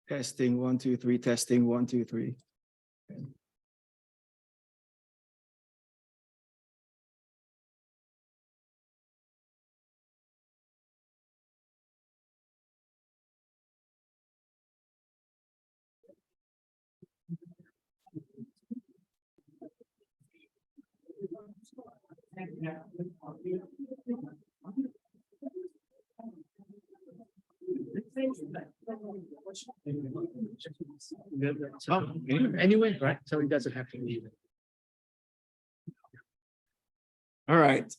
Testing 1, 2, 3, testing 1, 2, 3. Okay. Oh, anyway, right? So it doesn't have to leave. All right.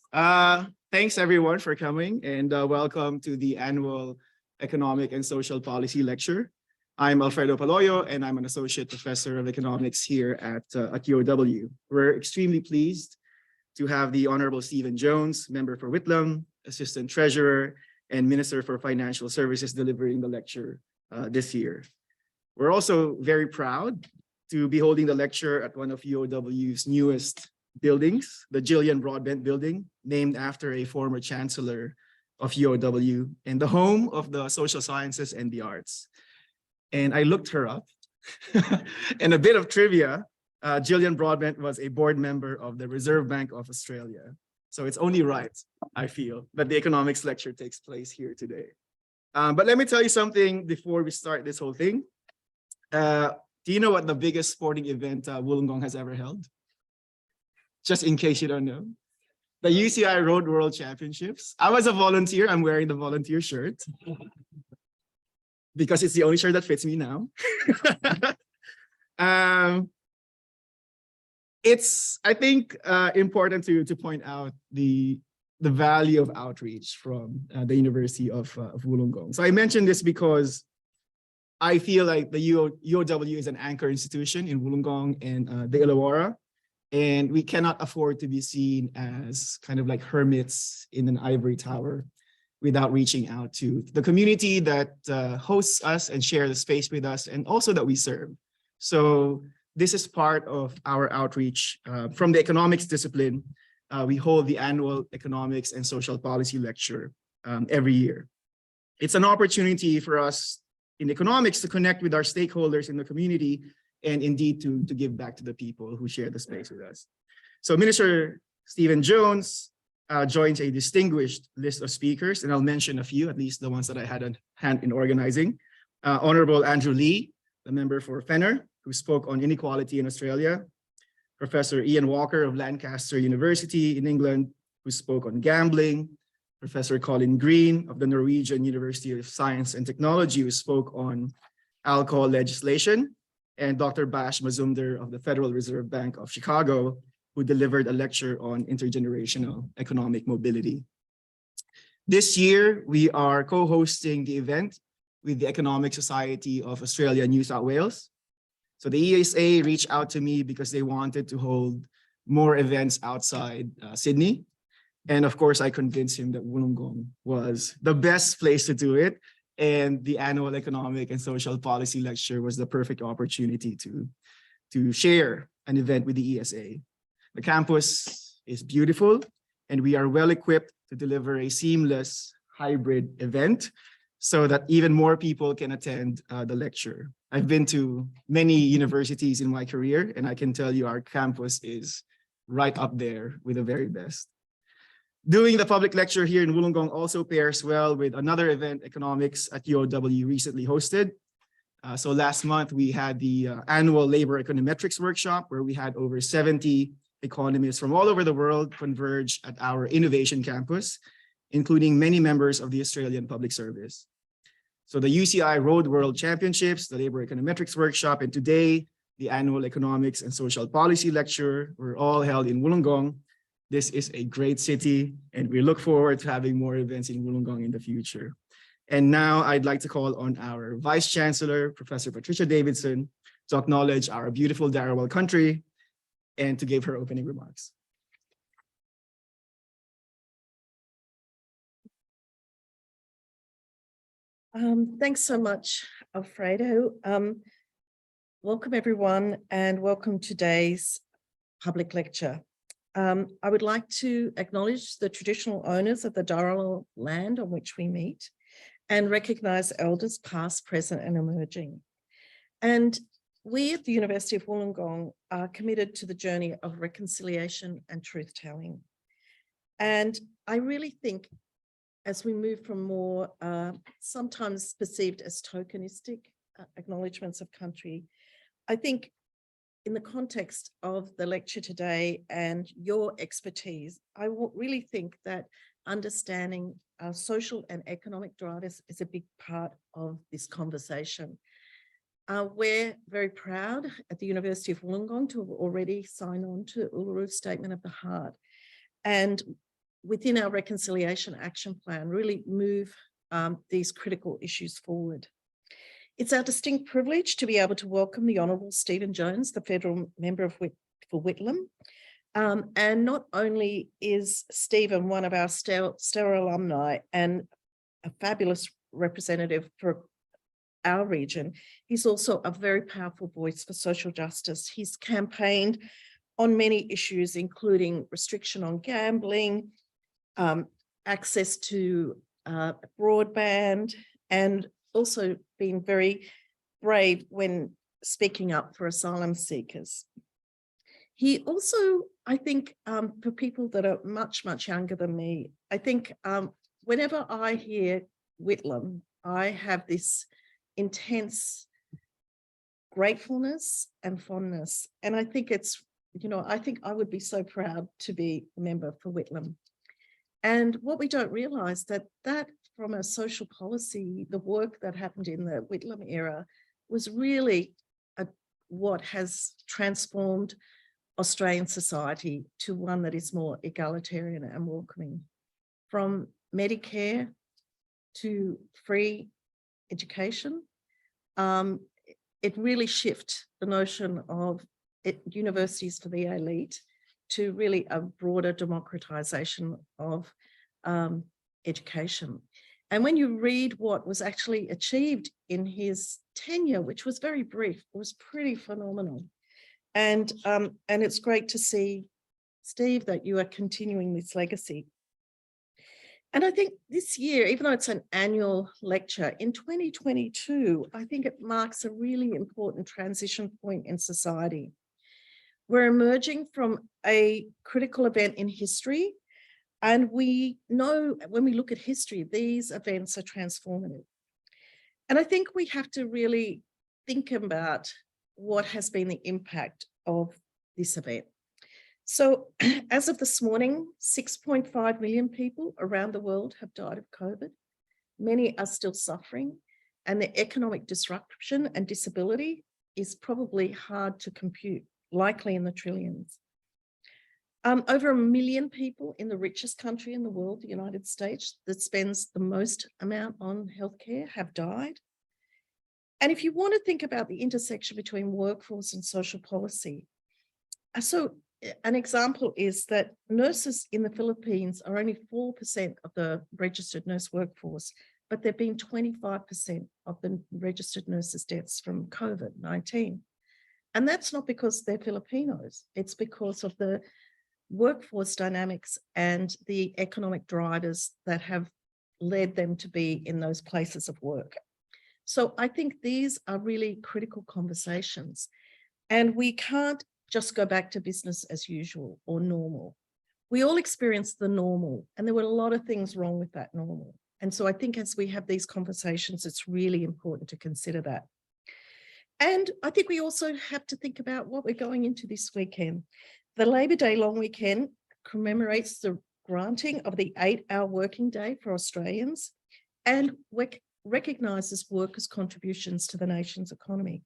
Thanks everyone for coming and welcome to the annual Economic and Social Policy Lecture. I'm Alfredo Paloyo and I'm an associate professor of economics here at UOW. We're extremely pleased to have the Honorable Stephen Jones, member for Whitlam, assistant treasurer, and minister for financial services delivering the lecture this year. We're also very proud to be holding the lecture at one of UOW's newest buildings, the Jillian Broadbent Building, named after a former chancellor of UOW and the home of the social sciences and the arts. And I looked her up. And a bit of trivia, Jillian Broadbent was a board member of the Reserve Bank of Australia. So it's only right, I feel, that the economics lecture takes place here today. But let me tell you something before we start this whole thing. Do you know what the biggest sporting event Wollongong has ever held? Just in case you don't know. The UCI Road World Championships. I was a volunteer. I'm wearing the volunteer shirt because it's the only shirt that fits me now. It's, I think, important to point out the value of outreach from the University of Wollongong. So I mentioned this because I feel like the UOW is an anchor institution in Wollongong and the Illawarra, and we cannot afford to be seen as kind of like hermits in an ivory tower without reaching out to the community that hosts us and share the space with us, and also that we serve. So this is part of our outreach from the economics discipline. We hold the annual Economics and Social Policy Lecture every year. It's an opportunity for us in economics to connect with our stakeholders in the community and indeed to give back to the people who share the space with us. So Minister Stephen Jones joins a distinguished list of speakers, and I'll mention a few, at least the ones that I had a hand in organizing. Honorable Andrew Lee, the member for Fenner, who spoke on inequality in Australia. Professor Ian Walker of Lancaster University in England, who spoke on gambling. Professor Colin Green of the Norwegian University of Science and Technology, who spoke on alcohol legislation. And Dr. Bash Mazumdar of the Federal Reserve Bank of Chicago, who delivered a lecture on intergenerational economic mobility. This year, we are co-hosting the event with the Economic Society of Australia and New South Wales. So the ESA reached out to me because they wanted to hold more events outside Sydney. And of course, I convinced him that Wollongong was the best place to do it. And the annual Economic and Social Policy Lecture was the perfect opportunity to share an event with the ESA. The campus is beautiful, and we are well equipped to deliver a seamless hybrid event so that even more people can attend the lecture. I've been to many universities in my career, and I can tell you our campus is right up there with the very best. Doing the public lecture here in Wollongong also pairs well with another event economics at UOW recently hosted. So last month, we had the annual Labor Econometrics Workshop, where we had over 70 economists from all over the world converge at our innovation campus, including many members of the Australian Public Service. So the UCI Road World Championships, the Labor Econometrics Workshop, and today, the annual Economics and Social Policy Lecture were all held in Wollongong. This is a great city, and we look forward to having more events in Wollongong in the future. And now I'd like to call on our Vice Chancellor, Professor Patricia Davidson, to acknowledge our beautiful Darawal country and to give her opening remarks. Thanks so much, Alfredo. Welcome everyone, and welcome to today's public lecture. I would like to acknowledge the traditional owners of the Darawal land on which we meet and recognize elders past, present, and emerging. And we at the University of Wollongong are committed to the journey of reconciliation and truth-telling. And I really think as we move from more sometimes perceived as tokenistic acknowledgements of country, I think in the context of the lecture today and your expertise, I really think that understanding our social and economic drivers is a big part of this conversation. We're very proud at the University of Wollongong to have already signed on to Uluru Statement of the Heart, and within our Reconciliation Action Plan, really move these critical issues forward. It's our distinct privilege to be able to welcome the Honourable Stephen Jones, the Federal Member for Whitlam. And not only is Stephen one of our stellar alumni and a fabulous representative for our region, he's also a very powerful voice for social justice. He's campaigned on many issues, including restriction on gambling, access to broadband, and also being very brave when speaking up for asylum seekers. He also, I think, for people that are much, much younger than me, I think whenever I hear Whitlam, I have this intense gratefulness and fondness. And I think it's, I think I would be so proud to be a member for Whitlam. And what we don't realize that from a social policy, the work that happened in the Whitlam era was really what has transformed Australian society to one that is more egalitarian and welcoming. From Medicare to free education, it really shifted the notion of universities for the elite to really a broader democratization of education. And when you read what was actually achieved in his tenure, which was very brief, it was pretty phenomenal. And it's great to see, Steve, that you are continuing this legacy. And I think this year, even though it's an annual lecture, in 2022, I think it marks a really important transition point in society. We're emerging from a critical event in history, and we know when we look at history, these events are transformative. And I think we have to really think about what has been the impact of this event. So as of this morning, 6.5 million people around the world have died of COVID. Many are still suffering, and the economic disruption and disability is probably hard to compute, likely in the trillions. Over 1 million people in the richest country in the world, the United States, that spends the most amount on healthcare, have died. And if you want to think about the intersection between workforce and social policy, so an example is that nurses in the Philippines are only 4% of the registered nurse workforce, but there have been 25% of the registered nurses' deaths from COVID-19. And that's not because they're Filipinos, it's because of the workforce dynamics and the economic drivers that have led them to be in those places of work. So I think these are really critical conversations, and we can't just go back to business as usual or normal. We all experienced the normal, and there were a lot of things wrong with that normal. And so I think as we have these conversations, it's really important to consider that. And I think we also have to think about what we're going into this weekend. The Labor Day long weekend commemorates the granting of the 8-hour working day for Australians and recognises workers' contributions to the nation's economy.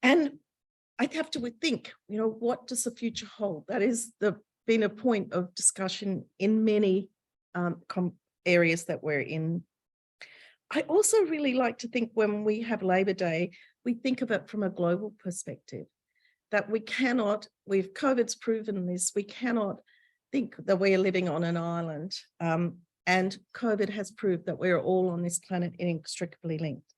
And I have to think, what does the future hold? That is been a point of discussion in many areas that we're in. I also really like to think when we have Labor Day, we think of it from a global perspective, that COVID's proven this, we cannot think that we're living on an island. And COVID has proved that we're all on this planet inextricably linked.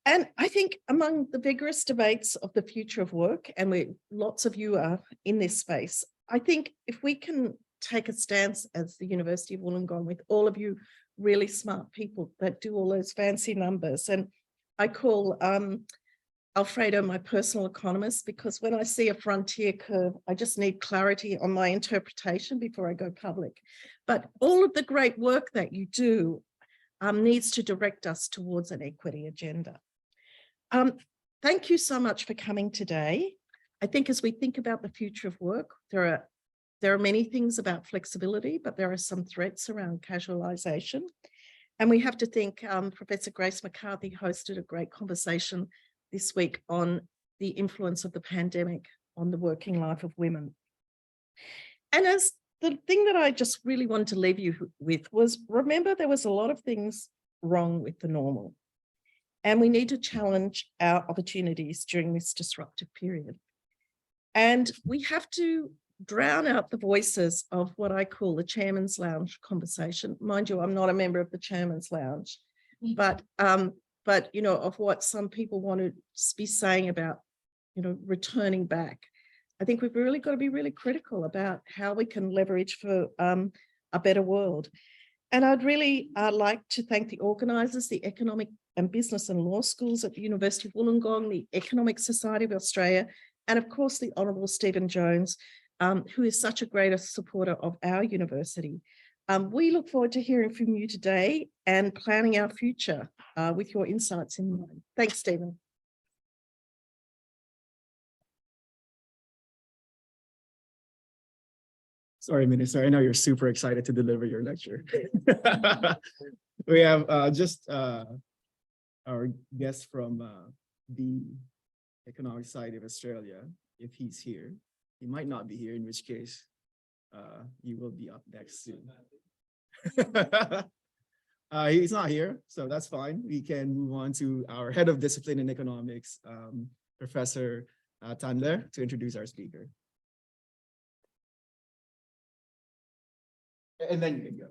And I think among the vigorous debates of the future of work, and lots of you are in this space, I think if we can take a stance as the University of Wollongong with all of you really smart people that do all those fancy numbers and I call Alfredo my personal economist, because when I see a frontier curve, I just need clarity on my interpretation before I go public. But all of the great work that you do needs to direct us towards an equity agenda. Thank you so much for coming today. I think as we think about the future of work, there are many things about flexibility, but there are some threats around casualization. And we have to think, Professor Grace McCarthy hosted a great conversation this week on the influence of the pandemic on the working life of women. And as the thing that I just really wanted to leave you with was, remember, there was a lot of things wrong with the normal. And we need to challenge our opportunities during this disruptive period. And we have to drown out the voices of what I call the Chairman's Lounge conversation. Mind you, I'm not a member of the Chairman's Lounge, but you know, of what some people want to be saying about, you know, returning back. I think we've really got to be really critical about how we can leverage for a better world. And I'd really like to thank the organisers, the Economic and Business and Law Schools at the University of Wollongong, the Economic Society of Australia, and of course, the Honourable Stephen Jones, who is such a great supporter of our university. We look forward to hearing from you today and planning our future with your insights in mind. Thanks, Stephen. Sorry, Minister, I know you're super excited to deliver your lecture. We have just our guest from the Economic Society of Australia, if he's here. He might not be here, in which case you will be up next soon. He's not here, so that's fine. We can move on to our head of discipline in economics, Professor Tan Le, to introduce our speaker. And then you can go.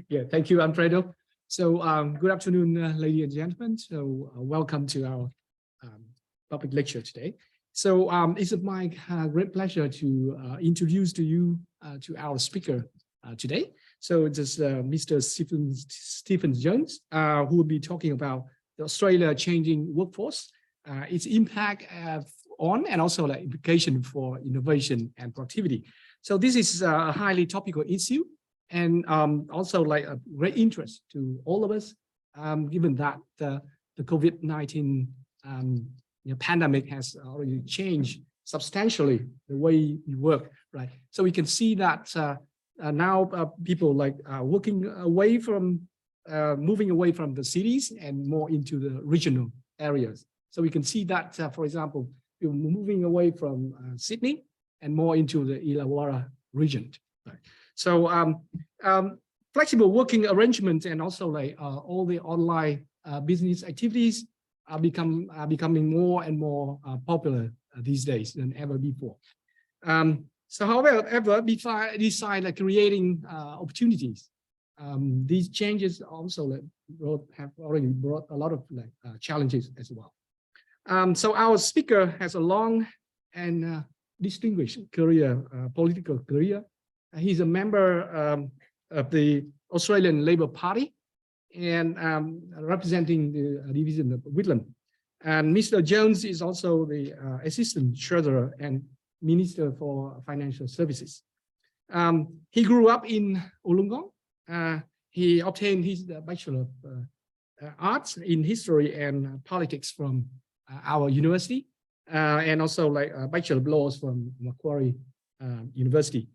Yeah, thank you, Alfredo. So good afternoon, ladies and gentlemen. So welcome to our public lecture today. So it's my great pleasure to introduce to you to our speaker today. So it is Mr. Stephen Jones, who will be talking about the Australia changing workforce, its impact on and also the implication for innovation and productivity. So this is a highly topical issue and also like a great interest to all of us, given that the COVID-19 pandemic has already changed substantially the way we work, right? So we can see that now people like working away from, moving away from the cities and more into the regional areas. So we can see that, for example, people moving away from Sydney and more into the Illawarra region. Right? So flexible working arrangements and also like all the online business activities are becoming more and more popular these days than ever before. So however, besides creating opportunities, these changes also have already brought a lot of challenges as well. So our speaker has a long and distinguished career, political career. He's a member of the Australian Labor Party and representing the division of Whitlam. And Mr. Jones is also the Assistant Treasurer and Minister for Financial Services. He grew up in Wollongong. He obtained his Bachelor of Arts in History and Politics from our university. And also like a Bachelor of Laws from Macquarie University.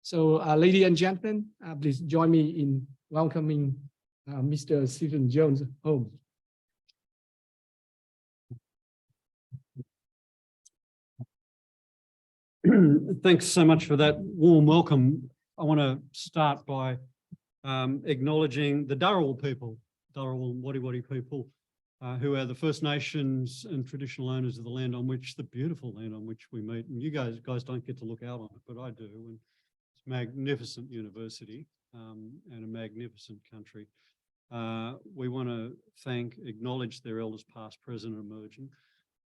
So ladies and gentlemen, please join me in welcoming Mr. Stephen Jones home. Thanks so much for that warm welcome. I want to start by acknowledging the Dharawal people, Dharawal and Wadi people, who are the First Nations and traditional owners of the land on which, the beautiful land on which we meet. And you guys don't get to look out on it, but I do. And it's a magnificent university and a magnificent country. We want to acknowledge their elders past, present and emerging.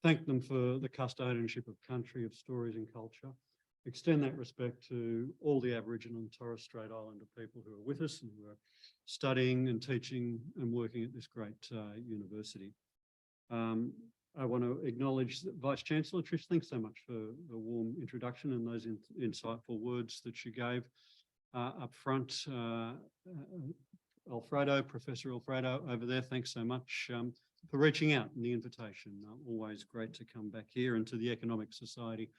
Thank them for the custodianship of country, of stories and culture. Extend that respect to all the Aboriginal and Torres Strait Islander people who are with us and who are studying and teaching and working at this great university. I want to acknowledge Vice Chancellor Trish. Thanks so much for the warm introduction and those insightful words that you gave up front. Alfredo, Professor Alfredo over there, thanks so much for reaching out and the invitation. Always great to come back here, and to the Economic Society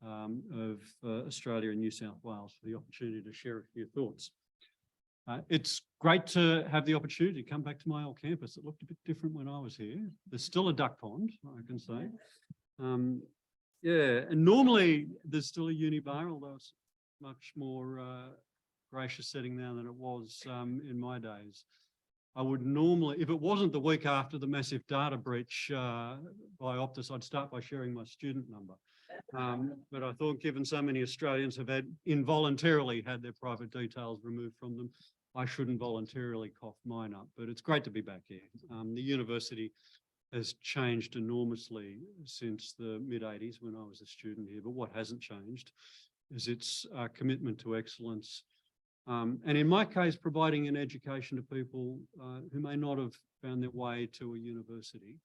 of Australia and New South Wales for the opportunity to share a few thoughts. It's great to have the opportunity to come back to my old campus. It looked a bit different when I was here. There's still a duck pond, I can say. Yeah, and normally there's still a uni bar, although it's much more gracious setting now than it was in my days. I would normally, if it wasn't the week after the massive data breach by Optus, I'd start by sharing my student number. But I thought, given so many Australians have involuntarily had their private details removed from them, I shouldn't voluntarily cough mine up. But it's great to be back here. The university has changed enormously since the mid-80s when I was a student here. But what hasn't changed is its commitment to excellence. And in my case, providing an education to people who may not have found their way to a university.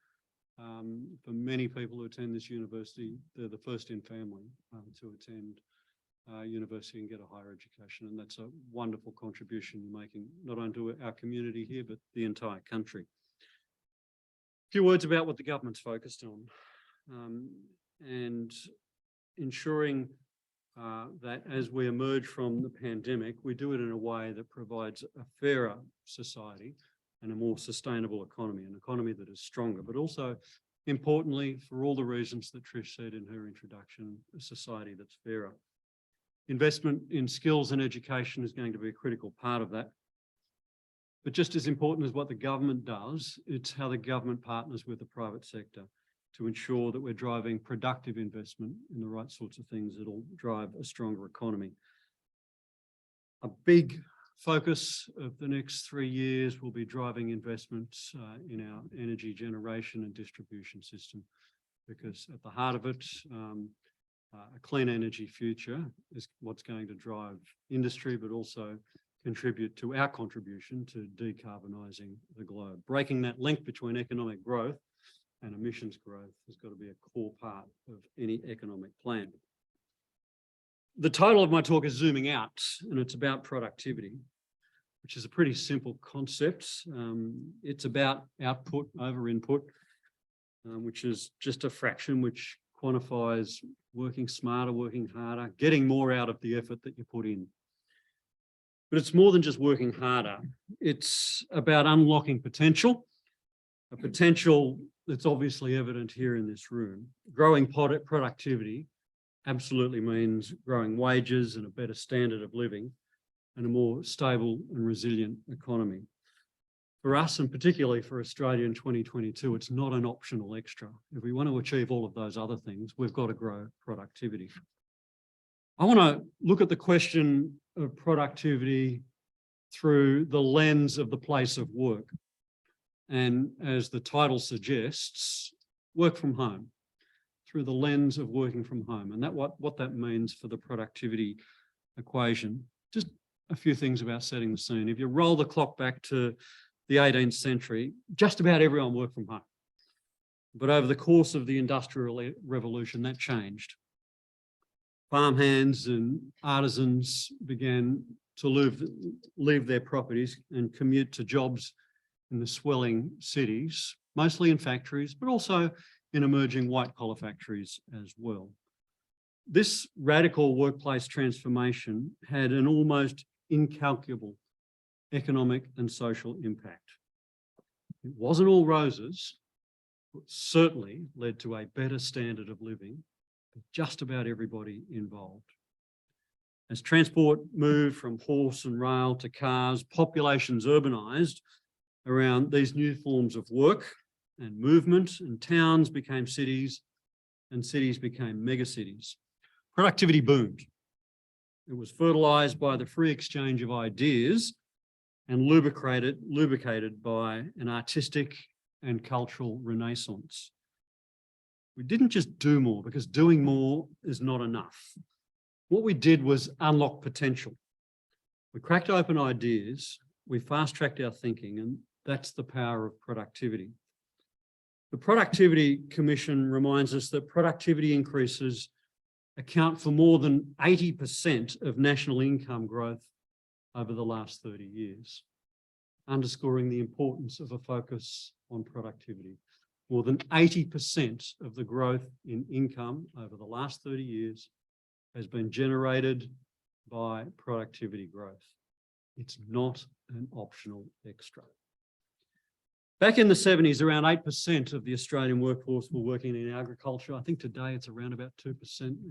For many people who attend this university, they're the first in family to attend university and get a higher education. And that's a wonderful contribution you're making, not only to our community here, but the entire country. A few words about what the government's focused on and ensuring that as we emerge from the pandemic, we do it in a way that provides a fairer society and a more sustainable economy, an economy that is stronger, but also, importantly, for all the reasons that Trish said in her introduction, a society that's fairer. Investment in skills and education is going to be a critical part of that. But just as important as what the government does, it's how the government partners with the private sector to ensure that we're driving productive investment in the right sorts of things that'll drive a stronger economy. A big focus of the next 3 years will be driving investments in our energy generation and distribution system, because at the heart of it, a clean energy future is what's going to drive industry, but also contribute to our contribution to decarbonising the globe. Breaking that link between economic growth and emissions growth has got to be a core part of any economic plan. The title of my talk is Zooming Out, and it's about productivity, which is a pretty simple concept. It's about output over input, which is just a fraction which quantifies working smarter, working harder, getting more out of the effort that you put in. But it's more than just working harder. It's about unlocking potential, a potential that's obviously evident here in this room. Growing productivity absolutely means growing wages and a better standard of living and a more stable and resilient economy. For us, and particularly for Australia in 2022, it's not an optional extra. If we want to achieve all of those other things, we've got to grow productivity. I want to look at the question of productivity through the lens of the place of work. And as the title suggests, work from home, through the lens of working from home, and what that means for the productivity equation. Just a few things about setting the scene. If you roll the clock back to the 18th century, just about everyone worked from home. But over the course of the Industrial Revolution, that changed. Farmhands and artisans began to leave their properties and commute to jobs in the swelling cities, mostly in factories, but also in emerging white-collar factories as well. This radical workplace transformation had an almost incalculable economic and social impact. It wasn't all roses, but certainly led to a better standard of living for just about everybody involved. As transport moved from horse and rail to cars, populations urbanised around these new forms of work and movement, and towns became cities and cities became megacities. Productivity boomed. It was fertilised by the free exchange of ideas and lubricated by an artistic and cultural renaissance. We didn't just do more, because doing more is not enough. What we did was unlock potential. We cracked open ideas, we fast-tracked our thinking, and that's the power of productivity. The Productivity Commission reminds us that productivity increases account for more than 80% of national income growth over the last 30 years, underscoring the importance of a focus on productivity. More than 80% of the growth in income over the last 30 years has been generated by productivity growth. It's not an optional extra. Back in the 70s, around 8% of the Australian workforce were working in agriculture. I think today it's around about 2%.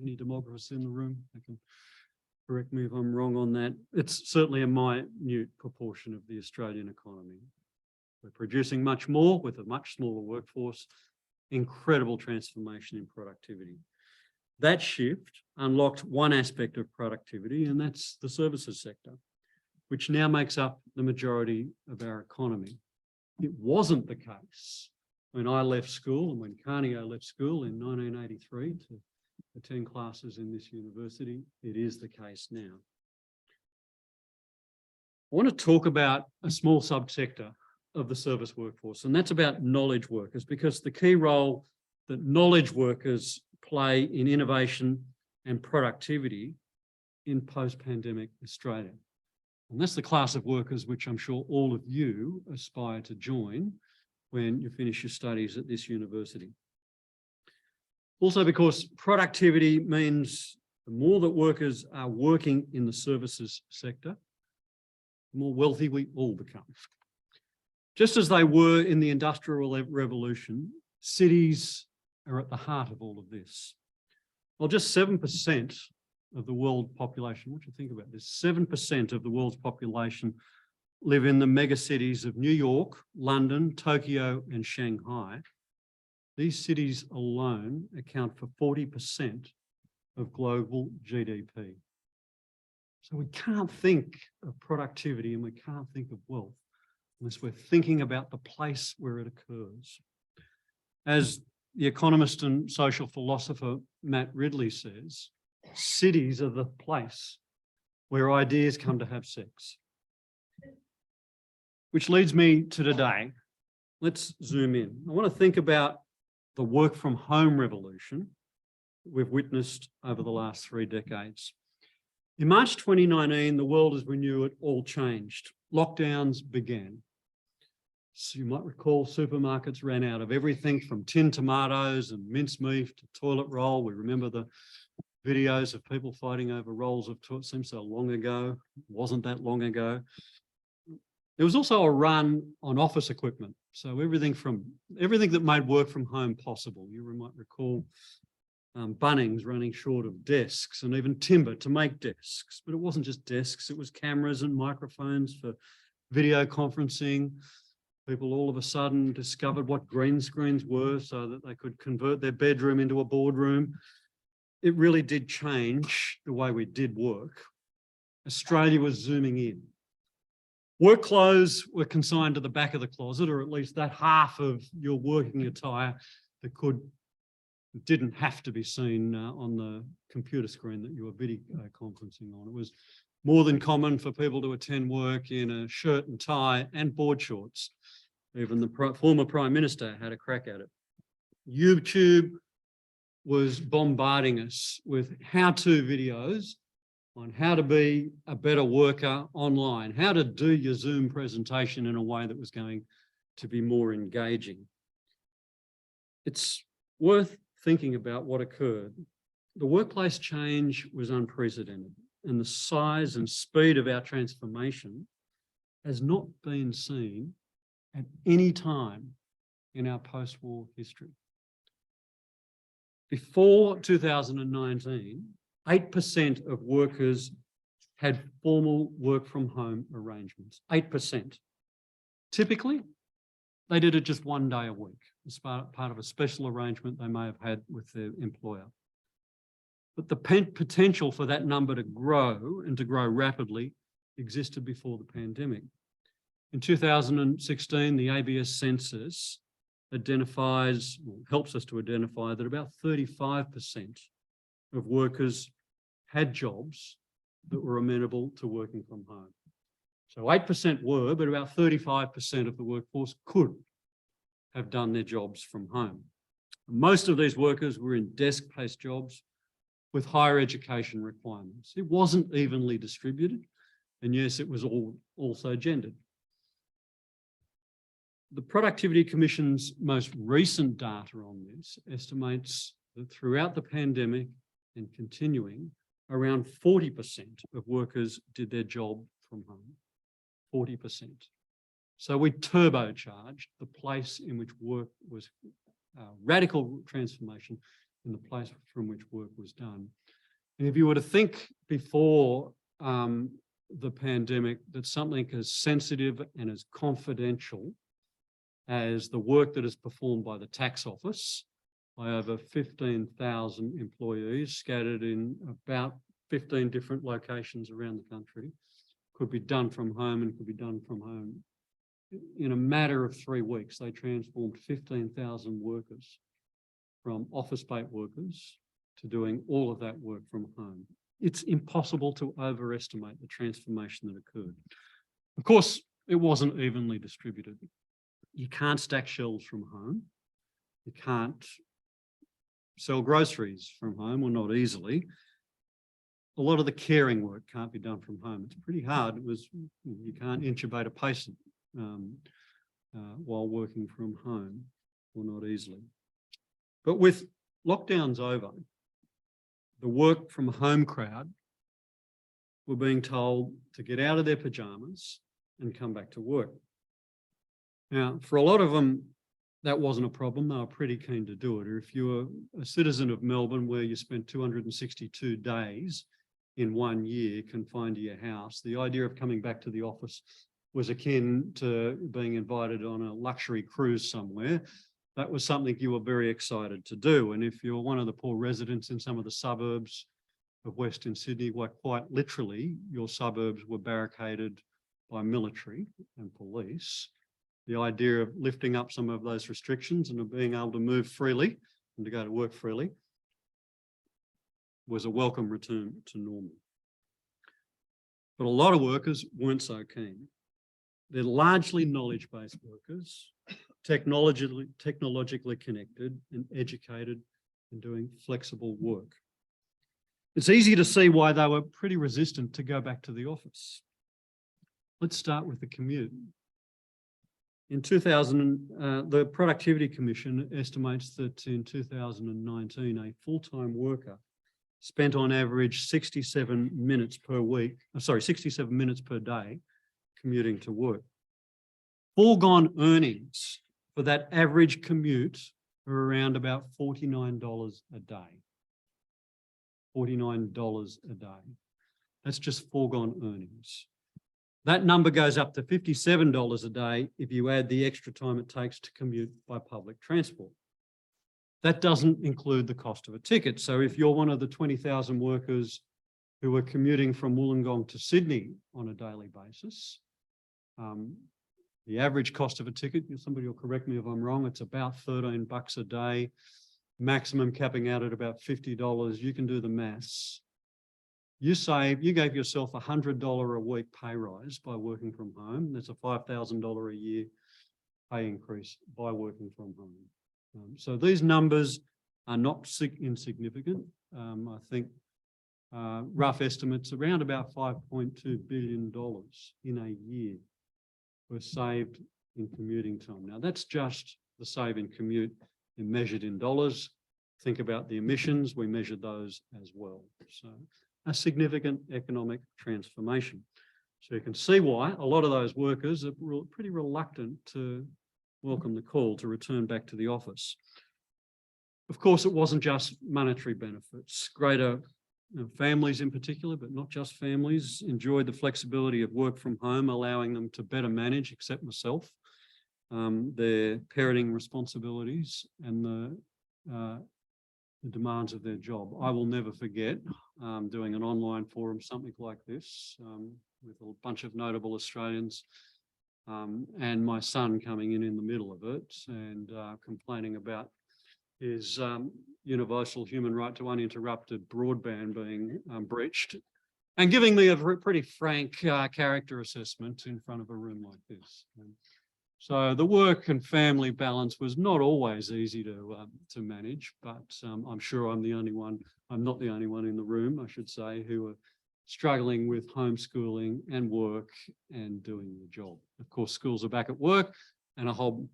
Any demographers in the room? They can correct me if I'm wrong on that. It's certainly a minute proportion of the Australian economy. We're producing much more with a much smaller workforce. Incredible transformation in productivity. That shift unlocked one aspect of productivity, and that's the services sector, which now makes up the majority of our economy. It wasn't the case when I left school and when Carnio left school in 1983 to attend classes in this university. It is the case now. I want to talk about a small subsector of the service workforce, and that's about knowledge workers, because the key role that knowledge workers play in innovation and productivity in post-pandemic Australia. And that's the class of workers which I'm sure all of you aspire to join when you finish your studies at this university. Also, because productivity means the more that workers are working in the services sector, the more wealthy we all become. Just as they were in the Industrial Revolution, cities are at the heart of all of this. Well, just 7% of the world population, what do you think about this? 7% of the world's population live in the mega cities of New York, London, Tokyo, and Shanghai. These cities alone account for 40% of global GDP. So we can't think of productivity and we can't think of wealth unless we're thinking about the place where it occurs. As the economist and social philosopher Matt Ridley says, cities are the place where ideas come to have sex. Which leads me to today. Let's zoom in. I want to think about the work from home revolution we've witnessed over the last 3 decades. In March 2019, the world as we knew it all changed. Lockdowns began. So you might recall supermarkets ran out of everything from tinned tomatoes and mincemeat to toilet roll. We remember the videos of people fighting over rolls of toilet. Seems so long ago. It wasn't that long ago. There was also a run on office equipment. So everything that made work from home possible. You might recall Bunnings running short of desks and even timber to make desks. But it wasn't just desks, it was cameras and microphones for video conferencing. People all of a sudden discovered what green screens were so that they could convert their bedroom into a boardroom. It really did change the way we did work. Australia was zooming in. Work clothes were consigned to the back of the closet, or at least that half of your working attire that didn't have to be seen on the computer screen that you were video conferencing on. It was more than common for people to attend work in a shirt and tie and board shorts. Even the former Prime Minister had a crack at it. YouTube was bombarding us with how-to videos on how to be a better worker online, how to do your Zoom presentation in a way that was going to be more engaging. It's worth thinking about what occurred. The workplace change was unprecedented, and the size and speed of our transformation has not been seen at any time in our post-war history. Before 2019, 8% of workers had formal work from home arrangements, 8%. Typically, they did it just 1 day a week as part of a special arrangement they may have had with their employer. But the potential for that number to grow and to grow rapidly existed before the pandemic. In 2016, the ABS census helps us to identify that about 35% of workers had jobs that were amenable to working from home. So 8% were, but about 35% of the workforce could have done their jobs from home. Most of these workers were in desk-based jobs with higher education requirements. It wasn't evenly distributed, and yes, it was also gendered. The Productivity Commission's most recent data on this estimates that throughout the pandemic and continuing, around 40% of workers did their job from home. 40%. So we turbocharged the place in which work was radical transformation in the place from which work was done. And if you were to think before the pandemic that something as sensitive and as confidential as the work that is performed by the tax office by over 15,000 employees scattered in about 15 different locations around the country could be done from home and could be done from home. In a matter of 3 weeks, they transformed 15,000 workers from office-based workers to doing all of that work from home. It's impossible to overestimate the transformation that occurred. Of course, it wasn't evenly distributed. You can't stack shelves from home. You can't sell groceries from home, or not easily. A lot of the caring work can't be done from home. It's pretty hard. You can't intubate a patient while working from home, or not easily. But with lockdowns over, the work from home crowd were being told to get out of their pajamas and come back to work. Now, for a lot of them, that wasn't a problem. They were pretty keen to do it. Or if you were a citizen of Melbourne where you spent 262 days in 1 year confined to your house, the idea of coming back to the office was akin to being invited on a luxury cruise somewhere. That was something you were very excited to do. And if you're one of the poor residents in some of the suburbs of Western Sydney, where quite literally your suburbs were barricaded by military and police, the idea of lifting up some of those restrictions and of being able to move freely and to go to work freely was a welcome return to normal. But a lot of workers weren't so keen. They're largely knowledge-based workers, technologically connected and educated and doing flexible work. It's easy to see why they were pretty resistant to go back to the office. Let's start with the commute. In 2000, the Productivity Commission estimates that in 2019, a full-time worker spent on average 67 minutes per day commuting to work. Foregone earnings for that average commute are around about $49 a day. $49 a day. That's just foregone earnings. That number goes up to $57 a day if you add the extra time it takes to commute by public transport. That doesn't include the cost of a ticket. So if you're one of the 20,000 workers who are commuting from Wollongong to Sydney on a daily basis, the average cost of a ticket, somebody will correct me if I'm wrong, it's about $13 a day, maximum capping out at about $50. You can do the maths. You gave yourself a $100 a week pay rise by working from home. That's a $5,000 a year pay increase by working from home. So these numbers are not insignificant. I think rough estimates around about $5.2 billion in a year were saved in commuting time. Now that's just the save in commute measured in dollars. Think about the emissions, we measured those as well. So a significant economic transformation. So you can see why a lot of those workers are pretty reluctant to welcome the call to return back to the office. Of course, it wasn't just monetary benefits. Greater families in particular, but not just families, enjoyed the flexibility of work from home, allowing them to better manage, except myself, their parenting responsibilities and the demands of their job. I will never forget doing an online forum, something like this, with a bunch of notable Australians, and my son coming in the middle of it and complaining about his universal human right to uninterrupted broadband being breached. and giving me a pretty frank character assessment in front of a room like this. So the work and family balance was not always easy to manage, but I'm sure I'm not the only one in the room, I should say, who are struggling with homeschooling and work and doing the job. Of course, schools are back at work, and a whole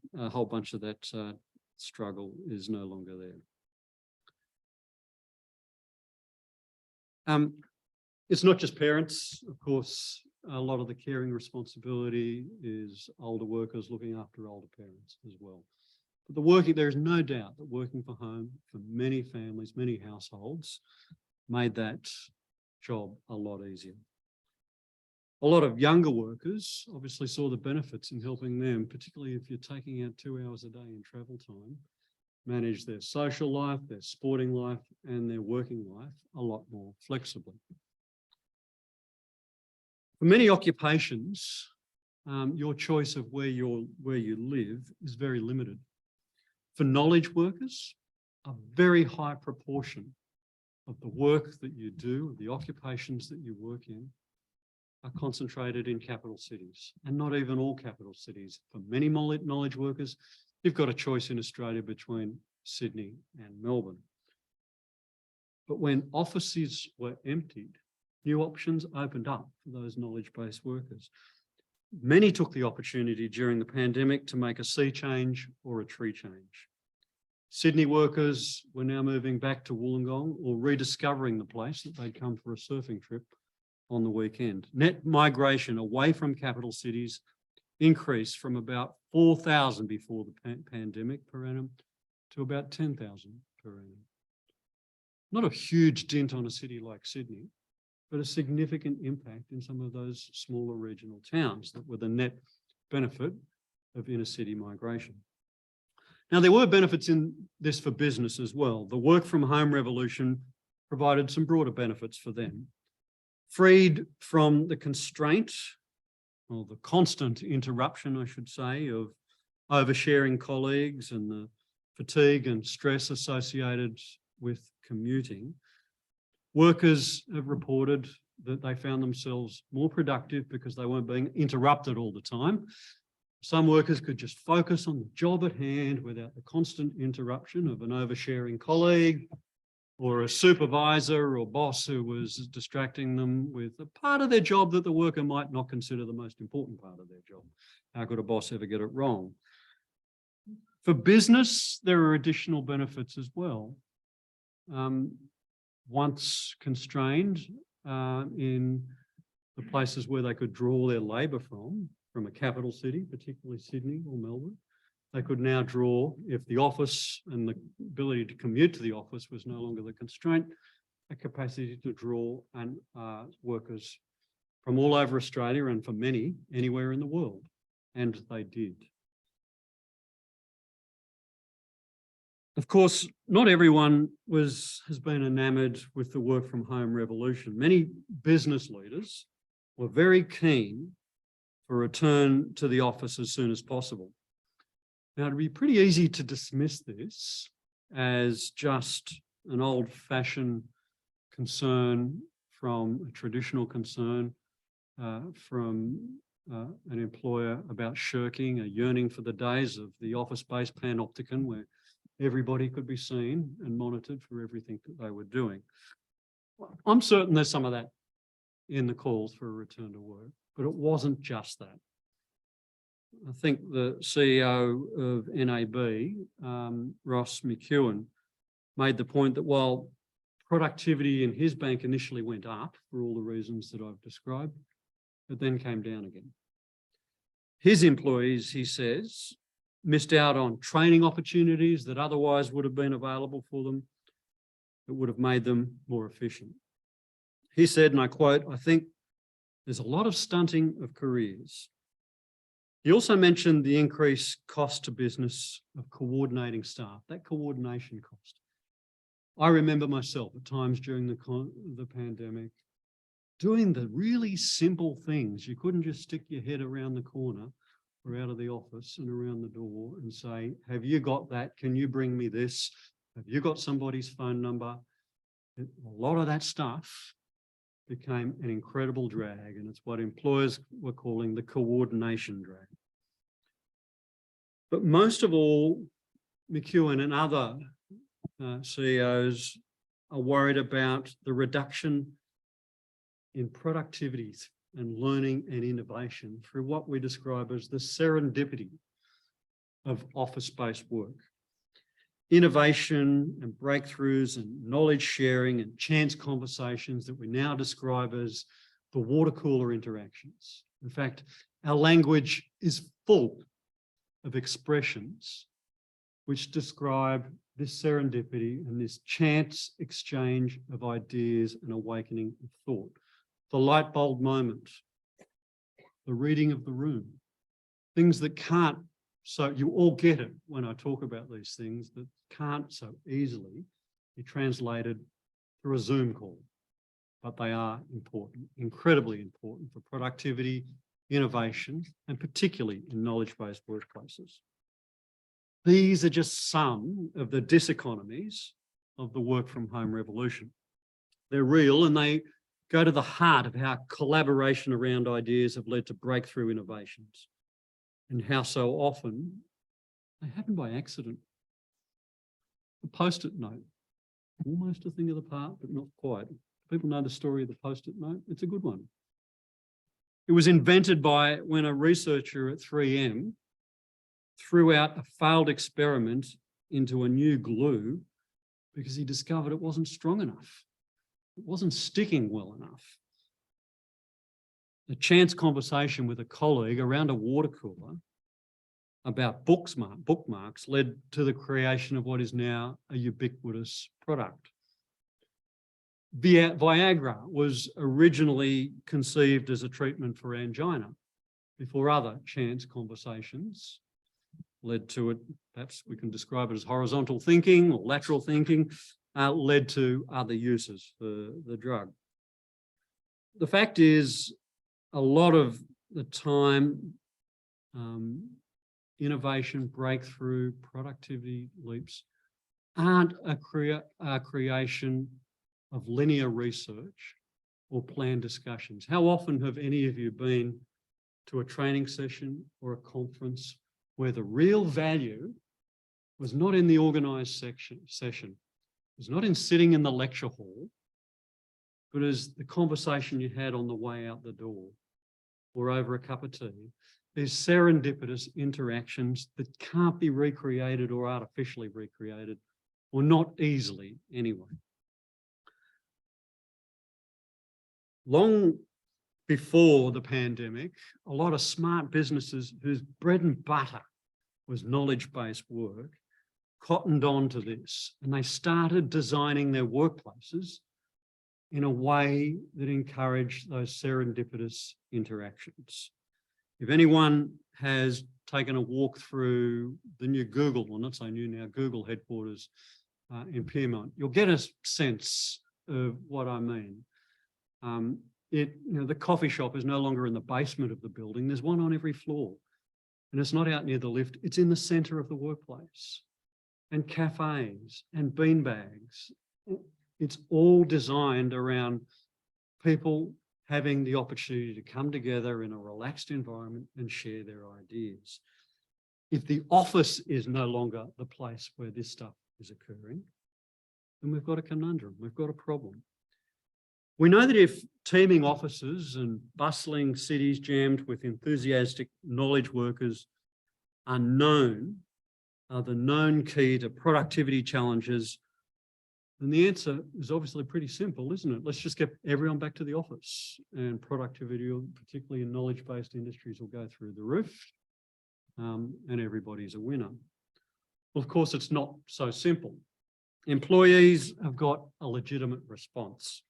bunch of that struggle is no longer there. It's not just parents, of course. A lot of the caring responsibility is older workers looking after older parents as well. But there is no doubt that working from home for many families, many households, made that job a lot easier. A lot of younger workers obviously saw the benefits in helping them, particularly if you're taking out 2 hours a day in travel time, manage their social life, their sporting life, and their working life a lot more flexibly. For many occupations, your choice of where you live is very limited. For knowledge workers, a very high proportion of the work that you do, the occupations that you work in, are concentrated in capital cities, and not even all capital cities. For many knowledge workers, you've got a choice in Australia between Sydney and Melbourne. But when offices were emptied, new options opened up for those knowledge-based workers. Many took the opportunity during the pandemic to make a sea change or a tree change. Sydney workers were now moving back to Wollongong or rediscovering the place that they'd come for a surfing trip on the weekend. Net migration away from capital cities increased from about 4,000 before the pandemic per annum to about 10,000 per annum. Not a huge dent on a city like Sydney, but a significant impact in some of those smaller regional towns that were the net benefit of inner city migration. Now, there were benefits in this for business as well. The work from home revolution provided some broader benefits for them. Freed from the constraint, or the constant interruption, I should say, of oversharing colleagues and the fatigue and stress associated with commuting, workers have reported that they found themselves more productive because they weren't being interrupted all the time. Some workers could just focus on the job at hand without the constant interruption of an oversharing colleague or a supervisor or boss who was distracting them with a part of their job that the worker might not consider the most important part of their job. How could a boss ever get it wrong? For business, there are additional benefits as well. Once constrained in the places where they could draw their labour from a capital city, particularly Sydney or Melbourne, they could now draw, if the office and the ability to commute to the office was no longer the constraint, a capacity to draw and workers from all over Australia and for many, anywhere in the world. And they did. Of course, not everyone has been enamoured with the work from home revolution. Many business leaders were very keen for a return to the office as soon as possible. Now, it'd be pretty easy to dismiss this as just an old-fashioned concern from a traditional concern from an employer about shirking, a yearning for the days of the office-based panopticon where everybody could be seen and monitored for everything that they were doing. I'm certain there's some of that in the calls for a return to work, but it wasn't just that. I think the CEO of NAB, Ross McEwen, made the point that while productivity in his bank initially went up for all the reasons that I've described, it then came down again. His employees, he says, missed out on training opportunities that otherwise would have been available for them, that would have made them more efficient. He said, and I quote, "I think there's a lot of stunting of careers." He also mentioned the increased cost to business of coordinating staff, that coordination cost. I remember myself at times during the pandemic doing the really simple things. You couldn't just stick your head around the corner or out of the office and around the door and say, have you got that? Can you bring me this? Have you got somebody's phone number? A lot of that stuff became an incredible drag, and it's what employers were calling the coordination drag. But most of all, McEwen and other CEOs are worried about the reduction in productivity and learning and innovation through what we describe as the serendipity of office-based work. Innovation and breakthroughs and knowledge sharing and chance conversations that we now describe as the water cooler interactions. In fact, our language is full of expressions which describe this serendipity and this chance exchange of ideas and awakening of thought. The light bulb moment, the reading of the room, things that can't, so you all get it when I talk about these things, that can't so easily be translated through a Zoom call, but they are important, incredibly important for productivity, innovation, and particularly in knowledge-based workplaces. These are just some of the diseconomies of the work from home revolution. They're real and they go to the heart of how collaboration around ideas have led to breakthrough innovations and how so often they happen by accident. The Post-it note, almost a thing of the past, but not quite. People know the story of the Post-it note. It's a good one. It was invented by when a researcher at 3M threw out a failed experiment into a new glue because he discovered it wasn't strong enough. It wasn't sticking well enough. A chance conversation with a colleague around a water cooler about bookmarks led to the creation of what is now a ubiquitous product. Viagra was originally conceived as a treatment for angina before other chance conversations led to it. Perhaps we can describe it as horizontal thinking or lateral thinking, led to other uses for the drug. The fact is, a lot of the time, innovation, breakthrough, productivity leaps aren't a creation of linear research or planned discussions. How often have any of you been to a training session or a conference where the real value was not in the organised session, was not in sitting in the lecture hall, but as the conversation you had on the way out the door or over a cup of tea? These serendipitous interactions that can't be recreated or artificially recreated, or not easily anyway. Long before the pandemic, a lot of smart businesses whose bread and butter was knowledge-based work cottoned on to this, and they started designing their workplaces in a way that encouraged those serendipitous interactions. If anyone has taken a walk through the new Google, well, not so new now, Google headquarters in Pyrmont, you'll get a sense of what I mean. The coffee shop is no longer in the basement of the building. There's one on every floor. And it's not out near the lift. It's in the centre of the workplace. And cafes and beanbags. It's all designed around people having the opportunity to come together in a relaxed environment and share their ideas. If the office is no longer the place where this stuff is occurring, then we've got a conundrum, we've got a problem. We know that if teeming offices and bustling cities jammed with enthusiastic knowledge workers are the known key to productivity challenges, then the answer is obviously pretty simple, isn't it? Let's just get everyone back to the office and productivity, particularly in knowledge-based industries, will go through the roof and everybody's a winner. Well, of course, it's not so simple. Employees have got a legitimate response.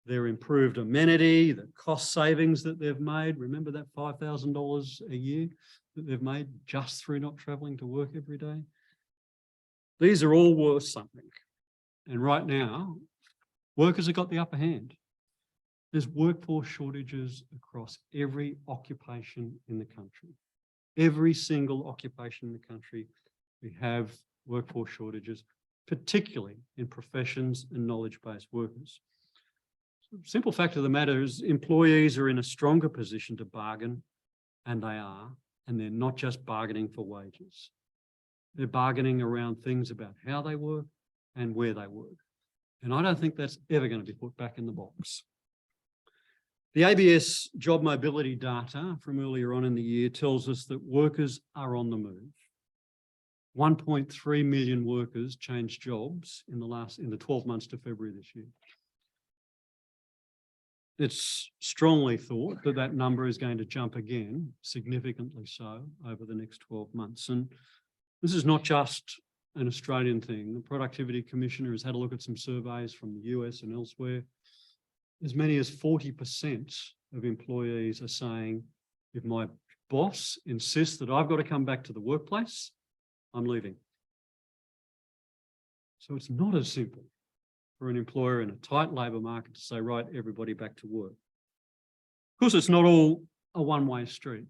Their improved amenity, the cost savings that they've made. Remember that $5,000 a year that they've made just through not travelling to work every day? These are all worth something. And right now, workers have got the upper hand. There's workforce shortages across every occupation in the country. Every single occupation in the country, we have workforce shortages, particularly in professions and knowledge-based workers. simple fact of the matter is employees are in a stronger position to bargain, and they are, and they're not just bargaining for wages. They're bargaining around things about how they work and where they work. And I don't think that's ever going to be put back in the box. The ABS job mobility data from earlier on in the year tells us that workers are on the move. 1.3 million workers changed jobs in the 12 months to February this year. It's strongly thought that that number is going to jump again, significantly so, over the next 12 months. And this is not just an Australian thing. The Productivity Commissioner has had a look at some surveys from the US and elsewhere. As many as 40% of employees are saying, if my boss insists that I've got to come back to the workplace, I'm leaving. So it's not as simple for an employer in a tight labour market to say, right, everybody back to work. Of course, it's not all a one-way street.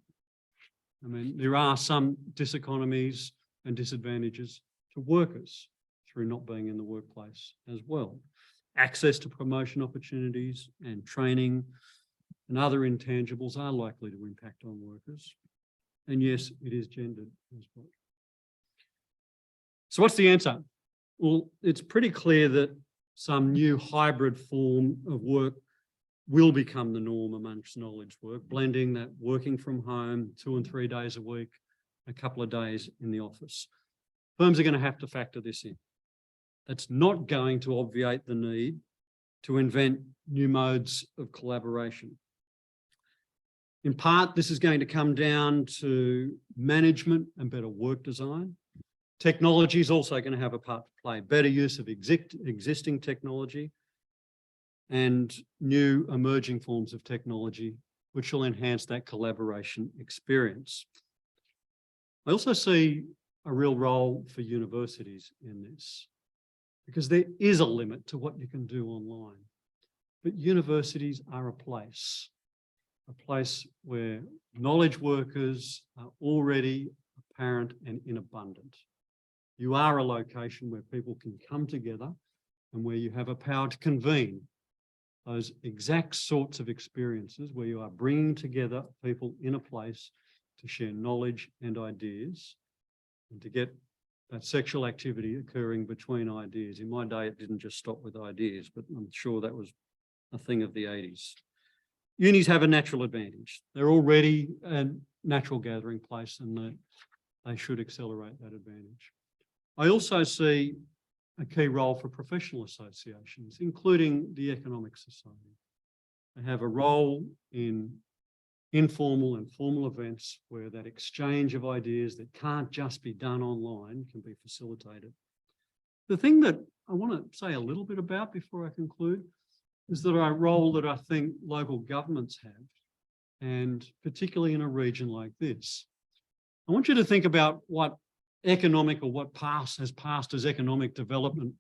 I mean, there are some diseconomies and disadvantages to workers through not being in the workplace as well. Access to promotion opportunities and training and other intangibles are likely to impact on workers. And yes, it is gendered as well. So what's the answer? Well, it's pretty clear that some new hybrid form of work will become the norm amongst knowledge work, blending that working from home 2 and 3 days a week, a couple of days in the office. Firms are going to have to factor this in. That's not going to obviate the need to invent new modes of collaboration. In part, this is going to come down to management and better work design. Technology is also going to have a part to play, better use of existing technology and new emerging forms of technology, which will enhance that collaboration experience. I also see a real role for universities in this, because there is a limit to what you can do online. But universities are a place where knowledge workers are already apparent and in abundance. You are a location where people can come together and where you have a power to convene those exact sorts of experiences where you are bringing together people in a place to share knowledge and ideas and to get that sexual activity occurring between ideas. In my day, it didn't just stop with ideas, but I'm sure that was a thing of the 80s. Unis have a natural advantage. They're already a natural gathering place and they should accelerate that advantage. I also see a key role for professional associations, including the Economic Society. They have a role in informal and formal events where that exchange of ideas that can't just be done online can be facilitated. The thing that I want to say a little bit about before I conclude is that a role that I think local governments have, and particularly in a region like this. I want you to think about what economic or what has passed as economic development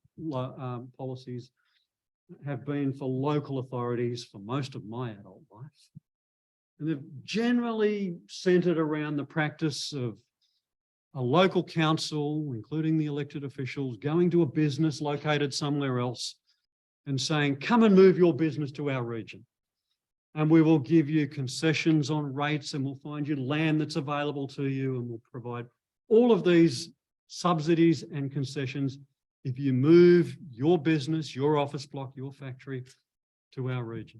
policies have been for local authorities for most of my adult life. And they've generally centred around the practice of a local council, including the elected officials, going to a business located somewhere else and saying, come and move your business to our region. And we will give you concessions on rates and we'll find you land that's available to you and we'll provide all of these subsidies and concessions if you move your business, your office block, your factory to our region.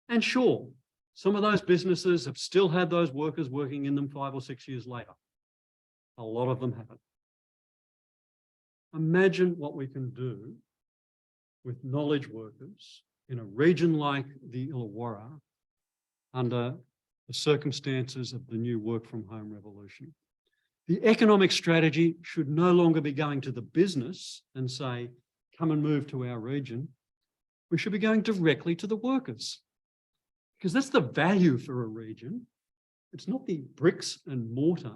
And sure, some of those businesses have still had those workers working in them 5 or 6 years later. A lot of them haven't. Imagine what we can do with knowledge workers in a region like the Illawarra under the circumstances of the new work from home revolution. The economic strategy should no longer be going to the business and say, come and move to our region. We should be going directly to the workers, because that's the value for a region. It's not the bricks and mortar.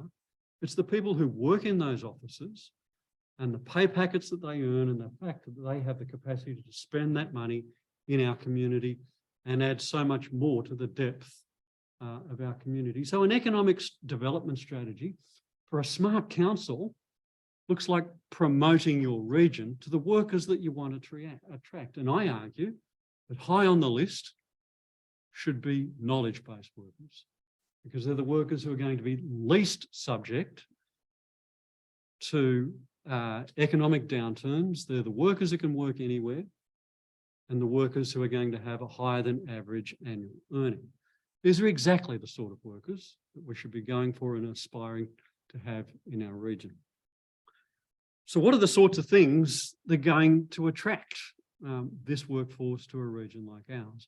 It's the people who work in those offices and the pay packets that they earn and the fact that they have the capacity to spend that money in our community and add so much more to the depth of our community. So an economic development strategy for a smart council looks like promoting your region to the workers that you want to attract. And I argue But high on the list should be knowledge-based workers, because they're the workers who are going to be least subject to economic downturns. They're the workers who can work anywhere, and the workers who are going to have a higher than average annual earning. These are exactly the sort of workers that we should be going for and aspiring to have in our region. So what are the sorts of things that are going to attract this workforce to a region like ours?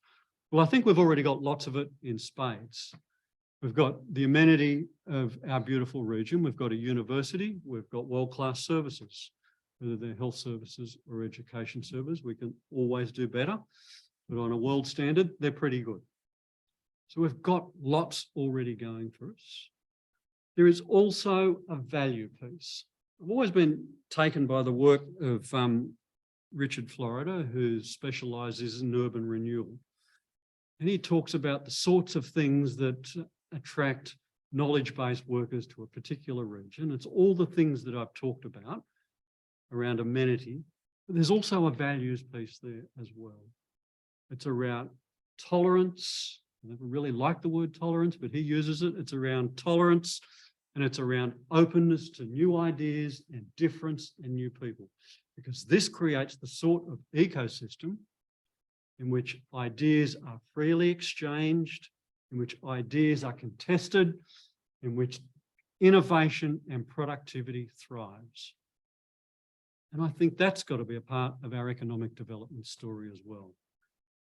Well, I think we've already got lots of it in spades. We've got the amenity of our beautiful region. We've got a university. We've got world-class services, whether they're health services or education services. We can always do better, but on a world standard, they're pretty good. So we've got lots already going for us. There is also a value piece. I've always been taken by the work of Richard Florida, who specialises in urban renewal. And he talks about the sorts of things that attract knowledge-based workers to a particular region. It's all the things that I've talked about around amenity, but there's also a values piece there as well. It's around tolerance. I never really like the word tolerance, but he uses it. It's around tolerance, and it's around openness to new ideas and difference and new people, because this creates the sort of ecosystem in which ideas are freely exchanged, in which ideas are contested, in which innovation and productivity thrives. And I think that's got to be a part of our economic development story as well.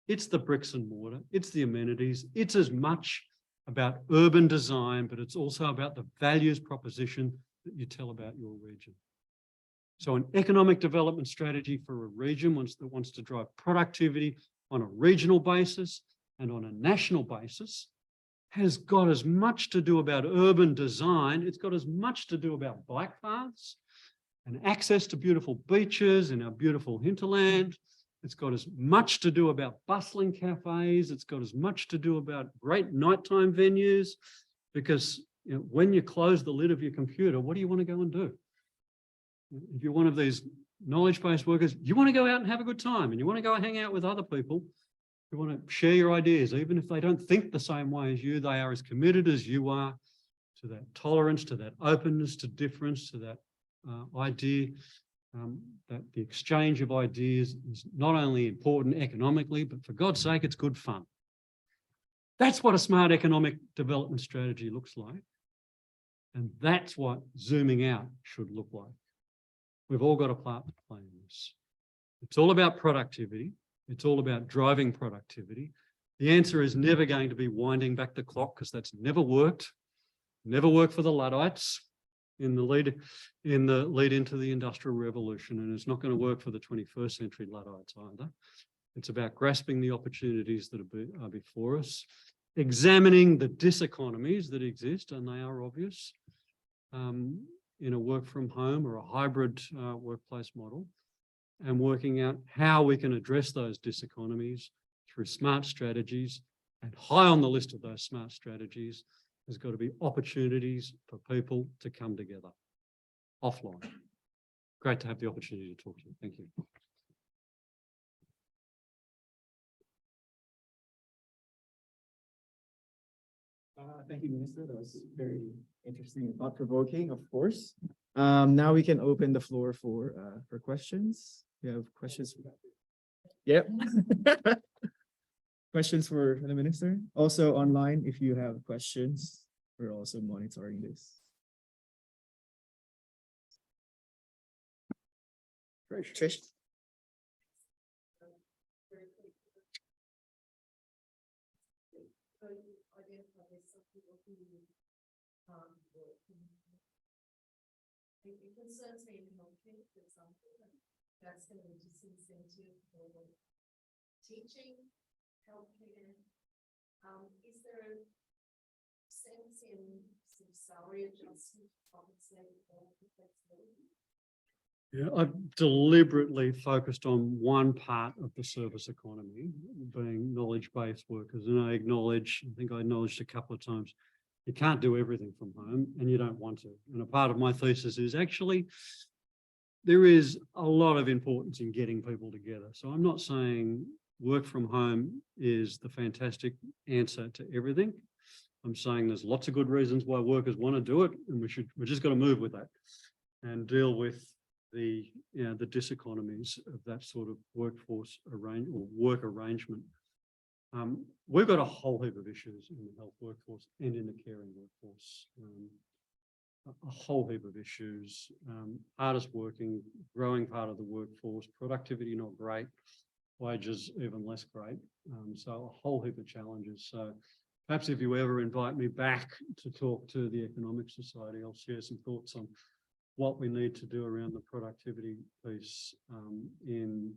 It's the bricks and mortar, it's the amenities, it's as much about urban design, but it's also about the values proposition that you tell about your region. So an economic development strategy for a region that wants to drive productivity on a regional basis and on a national basis has got as much to do about urban design. It's got as much to do about bike paths and access to beautiful beaches in our beautiful hinterland. It's got as much to do about bustling cafes. It's got as much to do about great nighttime venues, because when you close the lid of your computer, what do you want to go and do? If you're one of these knowledge-based workers, you want to go out and have a good time, and you want to go and hang out with other people. You want to share your ideas, even if they don't think the same way as you. They are as committed as you are to that tolerance, to that openness, to difference, to that idea that the exchange of ideas is not only important economically, but for God's sake, it's good fun. That's what a smart economic development strategy looks like. And that's what zooming out should look like. We've all got a part to play in this. It's all about productivity. It's all about driving productivity. The answer is never going to be winding back the clock, because that's never worked for the Luddites in the lead into the Industrial Revolution, and it's not going to work for the 21st century Luddites either. It's about grasping the opportunities that are before us, examining the diseconomies that exist, and they are obvious, in a work from home or a hybrid workplace model, and working out how we can address those diseconomies through smart strategies. And high on the list of those smart strategies there's got to be opportunities for people to come together offline. Great to have the opportunity to talk to you. Thank you. Thank you, Minister. That was very interesting and thought-provoking, of course. Now we can open the floor for questions. You have questions? Yep. Questions for the Minister? Also online, if you have questions, we're also monitoring this. Trish? It concerns me in healthcare, for example, and that's going to be disincentive for teaching healthcare. Is there a sense in some salary adjustment to compensate for flexibility? Yeah, I've deliberately focused on one part of the service economy, being knowledge-based workers, and I think I acknowledged a couple of times, you can't do everything from home, and you don't want to. And a part of my thesis is actually there is a lot of importance in getting people together. So I'm not saying work from home is the fantastic answer to everything. I'm saying there's lots of good reasons why workers want to do it, and we're just got to move with that and deal with the diseconomies of that sort of workforce work arrangement. We've got a whole heap of issues in the health workforce and in the caring workforce. A whole heap of issues, hardest working, growing part of the workforce, productivity not great, wages even less great. So a whole heap of challenges. So perhaps if you ever invite me back to talk to the Economic Society, I'll share some thoughts on what we need to do around the productivity piece in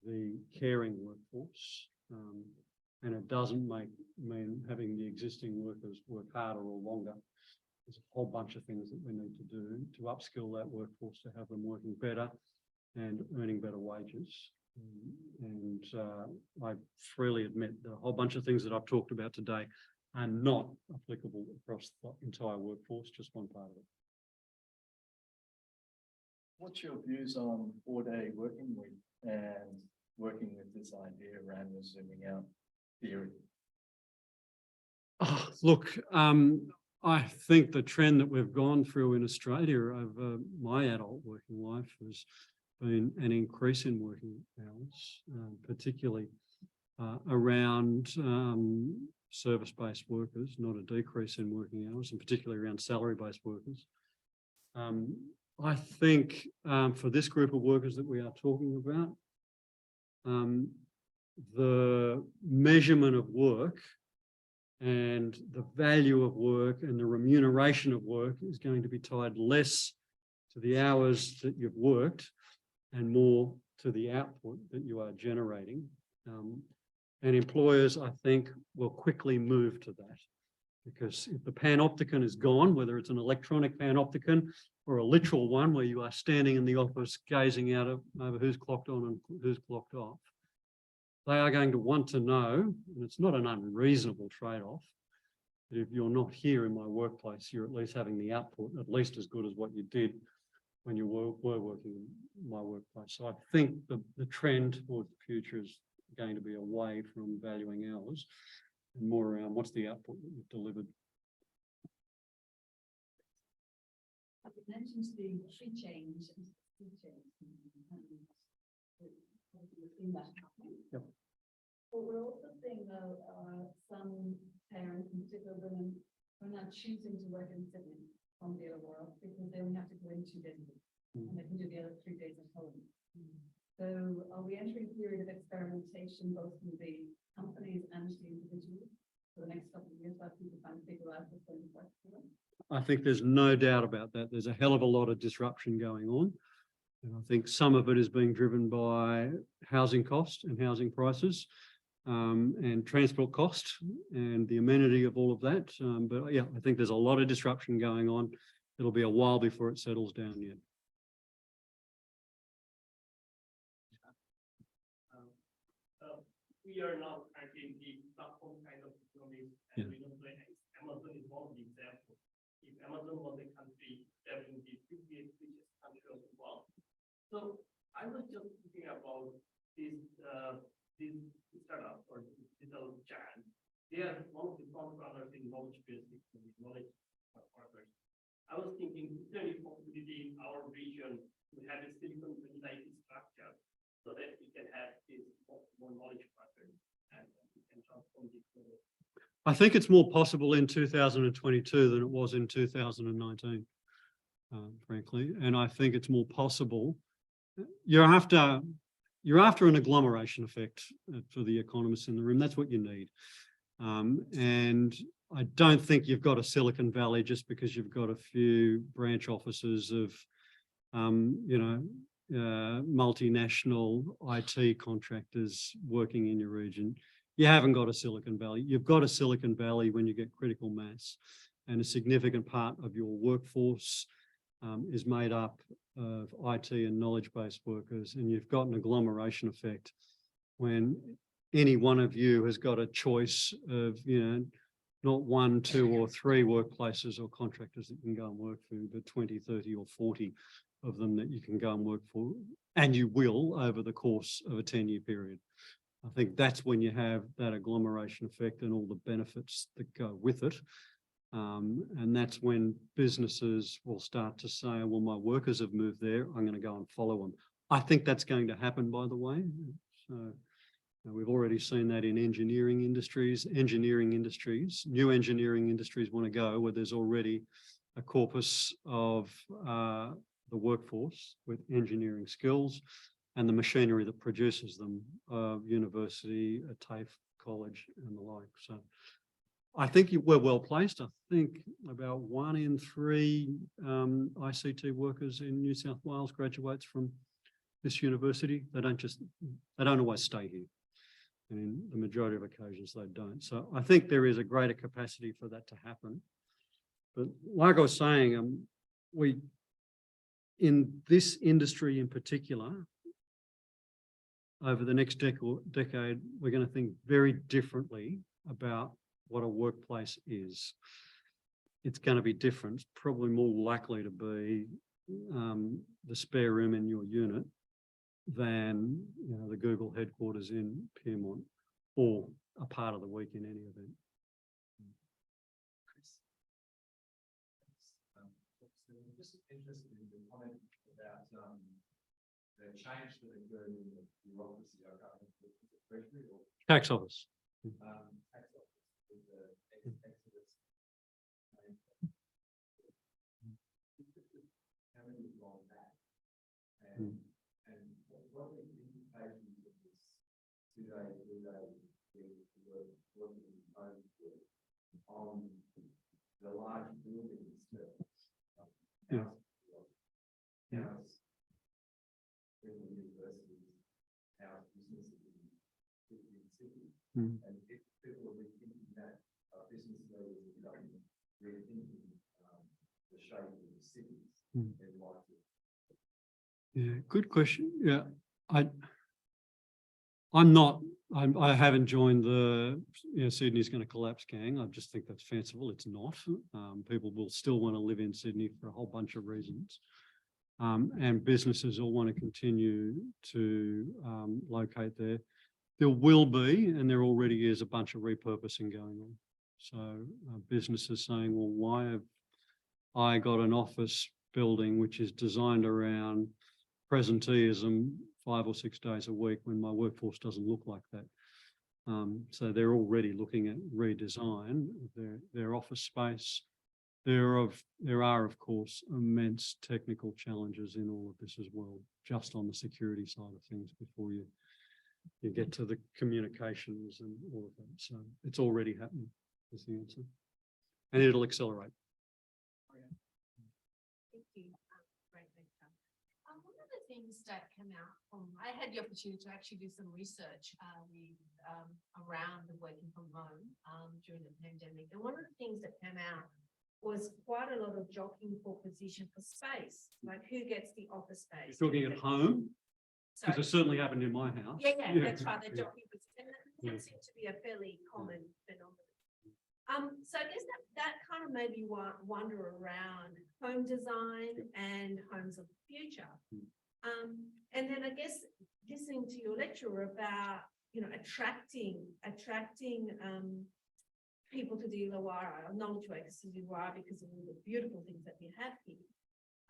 the caring workforce. And it doesn't mean having the existing workers work harder or longer. There's a whole bunch of things that we need to do to upskill that workforce to have them working better and earning better wages. And I freely admit that a whole bunch of things that I've talked about today are not applicable across the entire workforce, just one part of it. What's your views on 4-day working week and working with this idea around the zooming out theory? Oh, look, I think the trend that we've gone through in Australia over my adult working life has been an increase in working hours, particularly around service-based workers, not a decrease in working hours, and particularly around salary-based workers. I think for this group of workers that we are talking about, the measurement of work and the value of work and the remuneration of work is going to be tied less to the hours that you've worked and more to the output that you are generating. And employers, I think, will quickly move to that, because if the panopticon is gone, whether it's an electronic panopticon or a literal one where you are standing in the office gazing out over who's clocked on and who's clocked off, they are going to want to know, and it's not an unreasonable trade-off, that if you're not here in my workplace, you're at least having the output at least as good as what you did when you were working in my workplace. So I think the trend towards the future is going to be away from valuing hours and more around what's the output that you've delivered. You mentioned the tree change and sea change. We've seen that happening. Yep. But we're also seeing though some parents, in particular women, are now choosing to work in Sydney from the other world because they only have to go in 2 days a week and they can do the other 3 days at home. So are we entering a period of experimentation both from the companies and the individuals for the next couple of years while people trying to figure out what's going to work for them? I think there's no doubt about that. There's a hell of a lot of disruption going on. And I think some of it is being driven by housing costs and housing prices and transport cost and the amenity of all of that. But yeah, I think there's a lot of disruption going on. It'll be a while before it settles down yet. We are now currently in the platform kind of economy, and we don't play Amazon is one of the examples. If Amazon was a country, that would be the richest country of the world. So I was just thinking about this startup or digital giant. They are one of the front runners in knowledge-based knowledge partners. I was thinking, is there any possibility in our region to have a Silicon Valley structure so that we can have this more knowledge partners and we can transform this. I think it's more possible in 2022 than it was in 2019, frankly. And I think it's more possible. You're after an agglomeration effect for the economists in the room. That's what you need. And I don't think you've got a Silicon Valley just because you've got a few branch offices of, multinational IT contractors working in your region. You haven't got a Silicon Valley. You've got a Silicon Valley when you get critical mass, and a significant part of your workforce is made up of IT and knowledge-based workers, and you've got an agglomeration effect when any one of you has got a choice of, not 1, 2 or 3 workplaces or contractors that you can go and work for, but 20, 30 or 40 of them that you can go and work for, and you will over the course of a 10-year period. I think that's when you have that agglomeration effect and all the benefits that go with it. And that's when businesses will start to say, well, my workers have moved there, I'm going to go and follow them. I think that's going to happen, by the way. So we've already seen that in engineering industries. New engineering industries want to go where there's already a corpus of the workforce with engineering skills and the machinery that produces them, university, a TAFE college and the like. So I think we're well placed. I think about 1 in 3 ICT workers in New South Wales graduates from this university. They don't always stay here. And in the majority of occasions, they don't. So I think there is a greater capacity for that to happen. But like I was saying, in this industry in particular, over the next decade, we're going to think very differently about what a workplace is. It's going to be different. It's probably more likely to be the spare room in your unit than the Google headquarters in Pyrmont, or a part of the week in any event. Just interested in the comment about the change that occurred in the bureaucracy. I can't remember if it's the Treasury or Tax office. tax office with the exodus. How many have gone back? And what are the implications of this? Do they work working from home on the large buildings that Yeah. house universities, house businesses in Sydney? Mm. And if people are rethinking that, business leaders and government rethinking the shape of the cities, Mm. they're likely. Yeah, good question. Yeah, I haven't joined the Sydney's going to collapse gang. I just think that's fanciful. It's not. People will still want to live in Sydney for a whole bunch of reasons. And businesses will want to continue to locate there. There will be, and there already is, a bunch of repurposing going on. So businesses saying, well, why have I got an office building which is designed around presenteeism 5 or 6 days a week when my workforce doesn't look like that? So they're already looking at redesign of their office space. There are, of course, immense technical challenges in all of this as well, just on the security side of things before you get to the communications and all of that. So it's already happening, is the answer. And it'll accelerate. Thank you. Great lecture. One of the things that came out from, I had the opportunity to actually do some research around the working from home during the pandemic. And one of the things that came out was quite a lot of jockeying for position for space, like who gets the office space. You're talking at home? So, Because it certainly happened in my house. yeah, that's right. The jockeying for, and that seemed to be a fairly common phenomenon. So I guess that kind of made me wonder around home design and homes of the future. And then I guess listening to your lecture about, attracting people to the Illawarra, knowledge workers to the Illawarra because of all the beautiful things that we have here.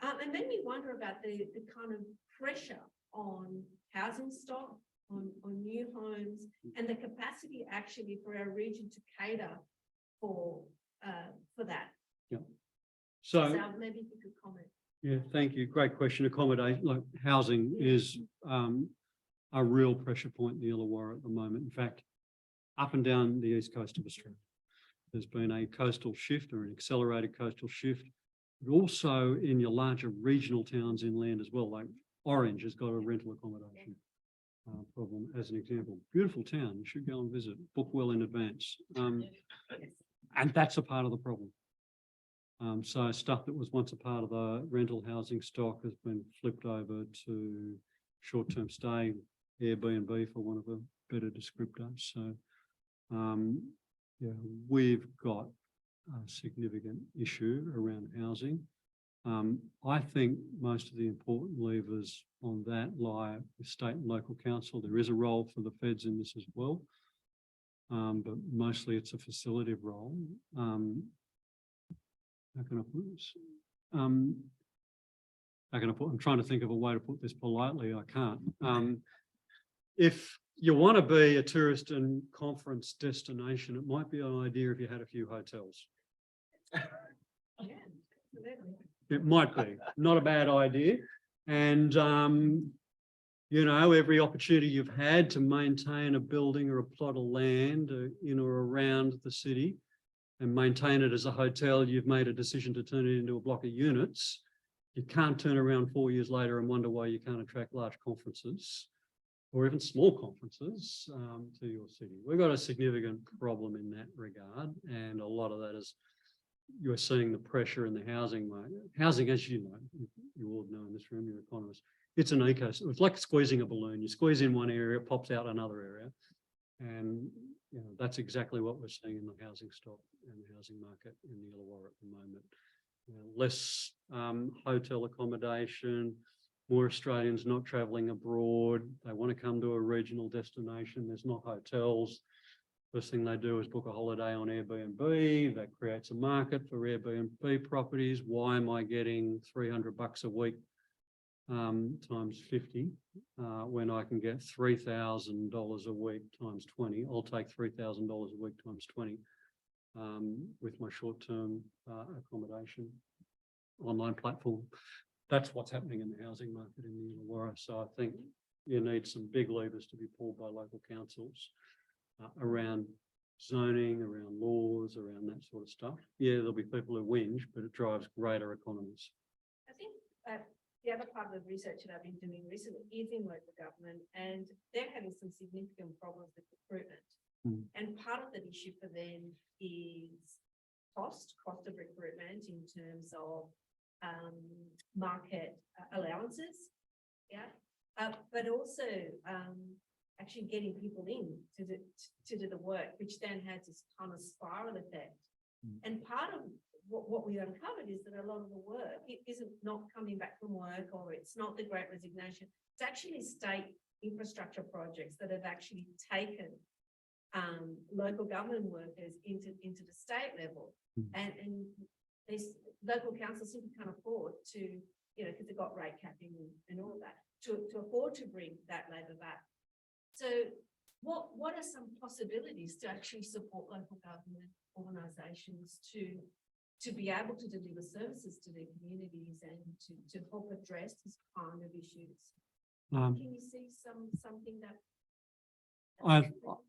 And made me wonder about the kind of pressure on housing stock, on new homes, and the capacity actually for our region to cater for that. Yeah. So maybe if you could comment. Yeah, thank you. Great question. Accommodate, like housing is a real pressure point in the Illawarra at the moment. In fact, up and down the east coast of Australia, there's been a coastal shift or an accelerated coastal shift, but also in your larger regional towns inland as well. Like Orange has got a rental accommodation problem as an example. Beautiful town, you should go and visit, book well in advance. And that's a part of the problem. So stuff that was once a part of the rental housing stock has been flipped over to short-term stay, Airbnb for one of a better descriptors. So yeah, we've got a significant issue around housing. I think most of the important levers on that lie with state and local council. There is a role for the feds in this as well, but mostly it's a facilitative role. How can I put this? I'm trying to think of a way to put this politely. I can't. If you want to be a tourist and conference destination, it might be an idea if you had a few hotels. It might be not a bad idea. And, you know, every opportunity you've had to maintain a building or a plot of land in or around the city and maintain it as a hotel, you've made a decision to turn it into a block of units. You can't turn around 4 years later and wonder why you can't attract large conferences or even small conferences to your city. We've got a significant problem in that regard. And a lot of that is you're seeing the pressure in the housing market. Housing, as you know, you all know in this room, you're economists, it's an ecosystem. It's like squeezing a balloon. You squeeze in one area, it pops out another area. And you know, that's exactly what we're seeing in the housing stock and the housing market in the Illawarra at the moment. You know, less hotel accommodation, more Australians not travelling abroad. They want to come to a regional destination. There's not hotels. First thing they do is book a holiday on Airbnb. That creates a market for Airbnb properties. Why am I getting $300 a week times 50 when I can get $3,000 a week times 20? I'll take $3,000 a week times 20 with my short-term accommodation online platform. That's what's happening in the housing market in the Illawarra. So I think you need some big levers to be pulled by local councils around zoning, around laws, around that sort of stuff. Yeah, there'll be people who whinge, but it drives greater economies. I think the other part of the research that I've been doing recently is in local government, and they're having some significant problems with recruitment. And part of the issue for them is cost of recruitment in terms of market allowances, yeah, but also actually getting people in to do the work, which then has this kind of spiral effect. And part of what we uncovered is that a lot of the work, it isn't not coming back from work, or it's not the Great Resignation. It's actually state infrastructure projects that have actually taken local government workers into the state level, and these local councils simply can't afford to, you know, because they've got rate capping and all of that, to afford to bring that labour back. So what are some possibilities to actually support local government organisations to be able to deliver services to their communities and to help address this kind of issues? Can you see something that?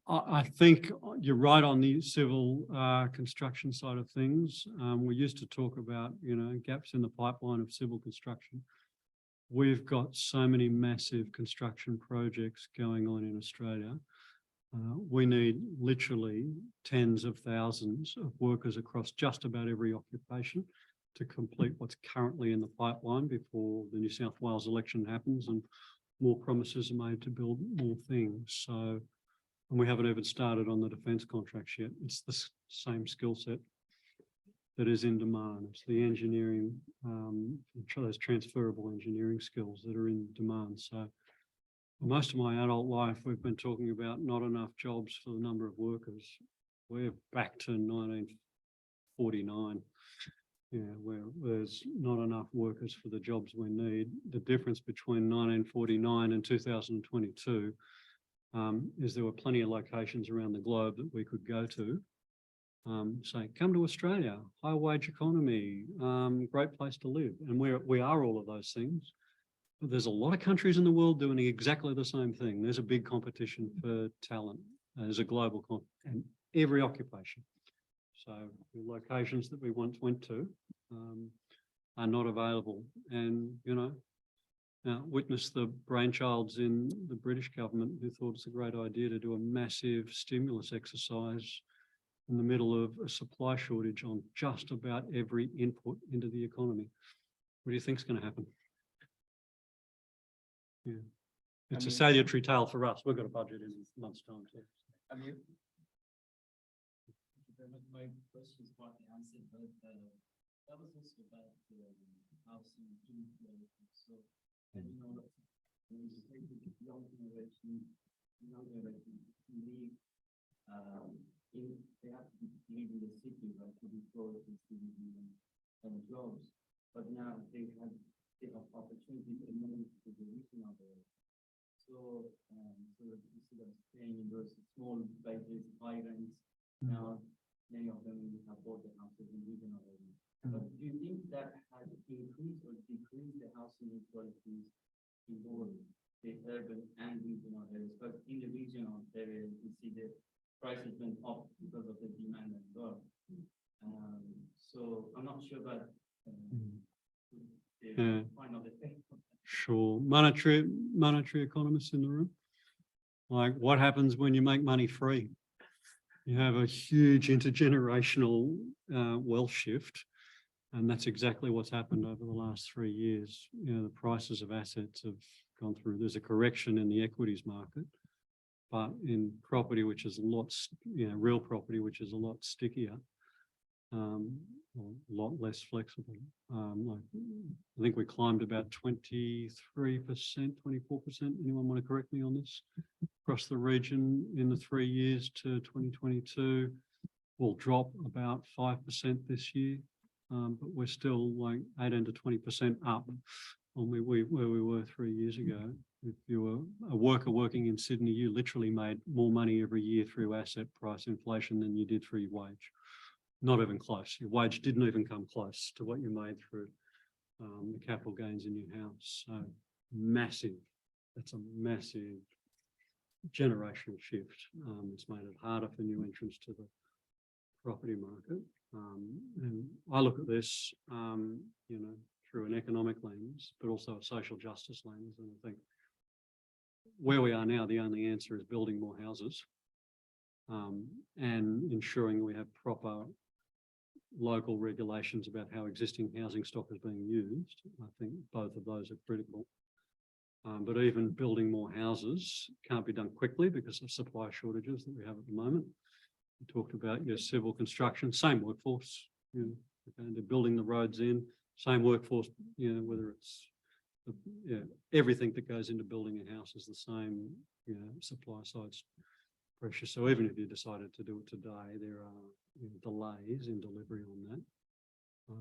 I think you're right on the civil construction side of things. We used to talk about, you know, gaps in the pipeline of civil construction. We've got so many massive construction projects going on in Australia. We need literally tens of thousands of workers across just about every occupation to complete what's currently in the pipeline before the New South Wales election happens and more promises are made to build more things. So, and we haven't even started on the defence contracts yet. It's the same skill set that is in demand. It's the engineering, those transferable engineering skills that are in demand. So most of my adult life, we've been talking about not enough jobs for the number of workers. We're back to 1949, yeah, where there's not enough workers for the jobs we need. The difference between 1949 and 2022 is there were plenty of locations around the globe that we could go to. Say, come to Australia, high wage economy, great place to live. And we are all of those things. But there's a lot of countries in the world doing exactly the same thing. There's a big competition for talent. There's a global and every occupation. So the locations that we once went to are not available. And, you know, witness the brainchilds in the British government who thought it's a great idea to do a massive stimulus exercise in the middle of a supply shortage on just about every input into the economy. What do you think is going to happen? Yeah, it's a salutary tale for us. We've got a budget in a month's time too. My question is partly answered, but that was also about housing inflation. So, and you know, when you take the young generation leave, they have to leave in the city, right, to be close to and jobs. But now they have opportunity to move to the regional area. So, instead of staying in those small places, islands, now many of them have bought the houses in regional areas. But do you think that has increased or decreased the housing inequalities in both the urban and regional areas? But in the regional areas, you see the prices went up because of the demand as well. So I'm not sure about the final effect. Sure. Monetary economists in the room. Like, what happens when you make money free? You have a huge intergenerational wealth shift. And that's exactly what's happened over the last 3 years. You know, the prices of assets have gone through. There's a correction in the equities market, but in property, which is a lot, real property, which is a lot stickier, a lot less flexible. I think we climbed about 23%, 24%. Anyone want to correct me on this? Across the region in the 3 years to 2022, we'll drop about 5% this year. But we're still like 18 to 20% up on where we were 3 years ago. If you were a worker working in Sydney, you literally made more money every year through asset price inflation than you did through your wage. Not even close. Your wage didn't even come close to what you made through the capital gains in your house. So massive. That's a massive generational shift. It's made it harder for new entrants to the property market. And I look at this, through an economic lens, but also a social justice lens. And I think where we are now, the only answer is building more houses and ensuring we have proper local regulations about how existing housing stock is being used. I think both of those are critical. But even building more houses can't be done quickly because of supply shortages that we have at the moment. You talked about your civil construction, same workforce, they're building the roads in, same workforce, whether it's, everything that goes into building a house is the same, supply side pressure. So even if you decided to do it today, there are delays in delivery on that.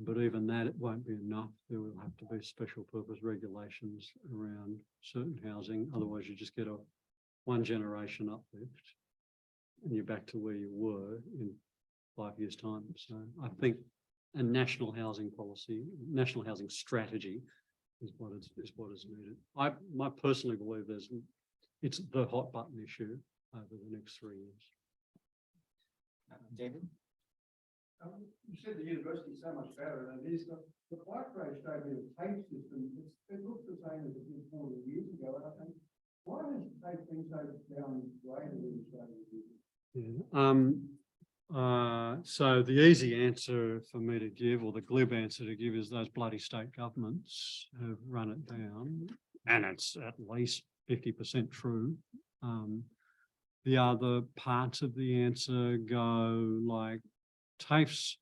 But even that, it won't be enough. There will have to be special purpose regulations around certain housing. Otherwise, you just get a one generation uplift and you're back to where you were in 5 years' time. So I think a national housing policy, national housing strategy is what is needed. I personally believe it's the hot button issue over the next 3 years. David? You said the university is so much better than it is. The Whitebridge Stadium TAFE system, it looks the same as it did 40 years ago. And I think, why has TAFE been so downgraded in Australia? So the easy answer for me to give, or the glib answer to give, is those bloody state governments have run it down, and it's at least 50% true. The other parts of the answer go like, TAFEs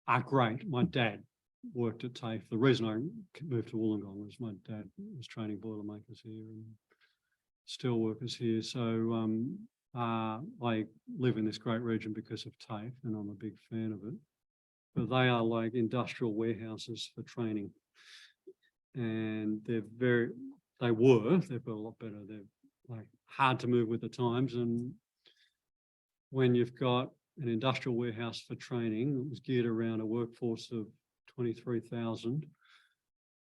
are great. My dad worked at TAFE. The reason I moved to Wollongong was my dad was training boilermakers here and steel workers here. So I live in this great region because of TAFE, and I'm a big fan of it. But they are like industrial warehouses for training, and they've got a lot better. They're like hard to move with the times, and when you've got an industrial warehouse for training that was geared around a workforce of 23,000,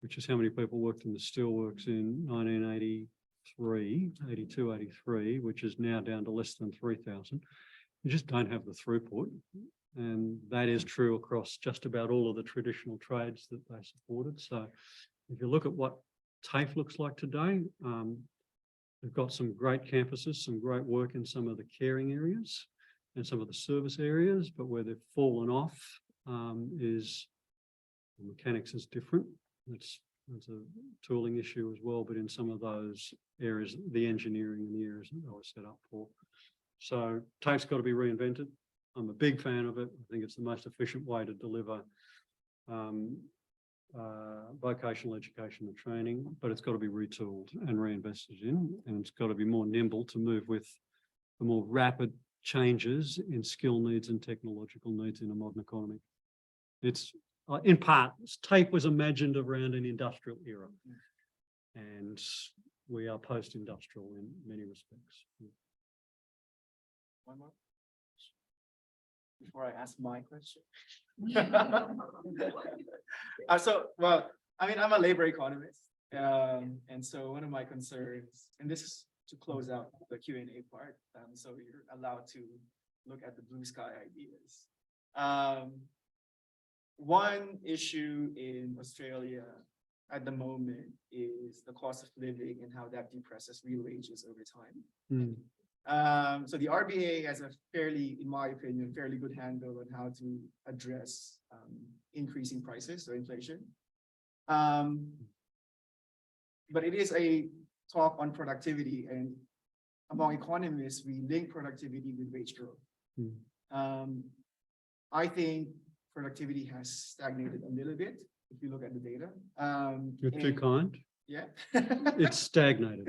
which is how many people worked in the steelworks in 82, 83, which is now down to less than 3,000. You just don't have the throughput. And that is true across just about all of the traditional trades that they supported. So if you look at what TAFE looks like today, they've got some great campuses, some great work in some of the caring areas and some of the service areas, but where they've fallen off is the mechanics is different. It's a tooling issue as well, but in some of those areas, the engineering and the areas that they were set up for. So TAFE's got to be reinvented. I'm a big fan of it. I think it's the most efficient way to deliver vocational education and training, but it's got to be retooled and reinvested in, and it's got to be more nimble to move with the more rapid changes in skill needs and technological needs in a modern economy. It's in part, TAFE was imagined around an industrial era, and we are post-industrial in many respects. One more? Before I ask my question. Well, I mean, I'm a labor economist. And so one of my concerns, and this is to close out the Q&A part, so you're allowed to look at the blue sky ideas. One issue in Australia at the moment is the cost of living and how that depresses real wages over time. So the RBA has a fairly, in my opinion, fairly good handle on how to address increasing prices, so inflation. But it is a talk on productivity, and among economists, we link productivity with wage growth. I think productivity has stagnated a little bit, if you look at the data. You're too kind. Yeah. It's stagnated.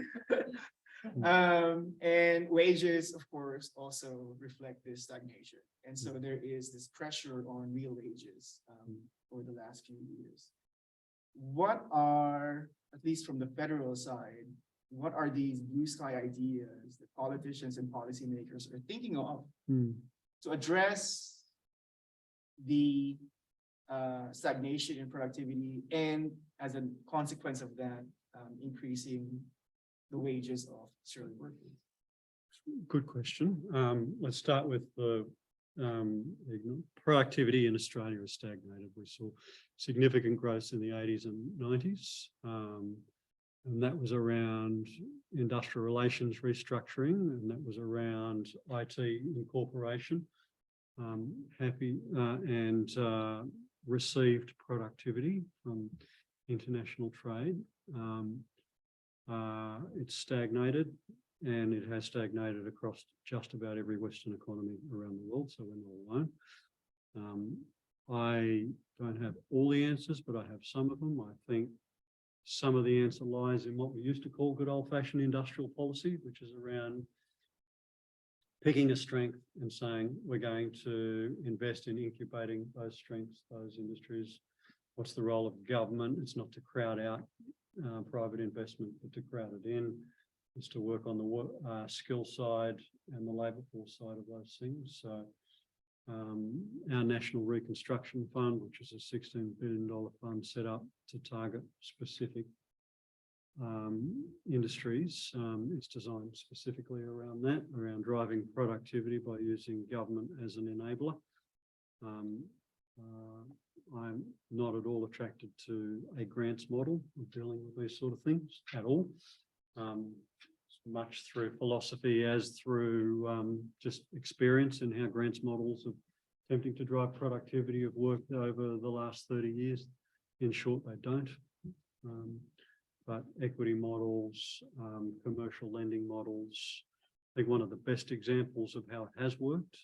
And wages, of course, also reflect this stagnation. And so there is this pressure on real wages over the last few years. What are, at least from the federal side, what are these blue sky ideas that politicians and policymakers are thinking of to address the stagnation in productivity, and as a consequence of that, increasing the wages of Australian workers? Good question. Let's start with the productivity in Australia is stagnated. We saw significant growth in the 80s and 90s. And that was around industrial relations restructuring, and that was around IT incorporation, and received productivity from international trade. It's stagnated, and it has stagnated across just about every Western economy around the world, so we're not alone. I don't have all the answers, but I have some of them. I think some of the answer lies in what we used to call good old-fashioned industrial policy, which is around picking a strength and saying we're going to invest in incubating those strengths, those industries. What's the role of government? It's not to crowd out private investment, but to crowd it in. It's to work on the skill side and the labour force side of those things. So our National Reconstruction Fund, which is a $16 billion fund set up to target specific industries, is designed specifically around that, around driving productivity by using government as an enabler. I'm not at all attracted to a grants model of dealing with these sort of things at all. Much through philosophy as through just experience and how grants models are attempting to drive productivity have worked over the last 30 years. In short, they don't. But equity models, commercial lending models, I think one of the best examples of how it has worked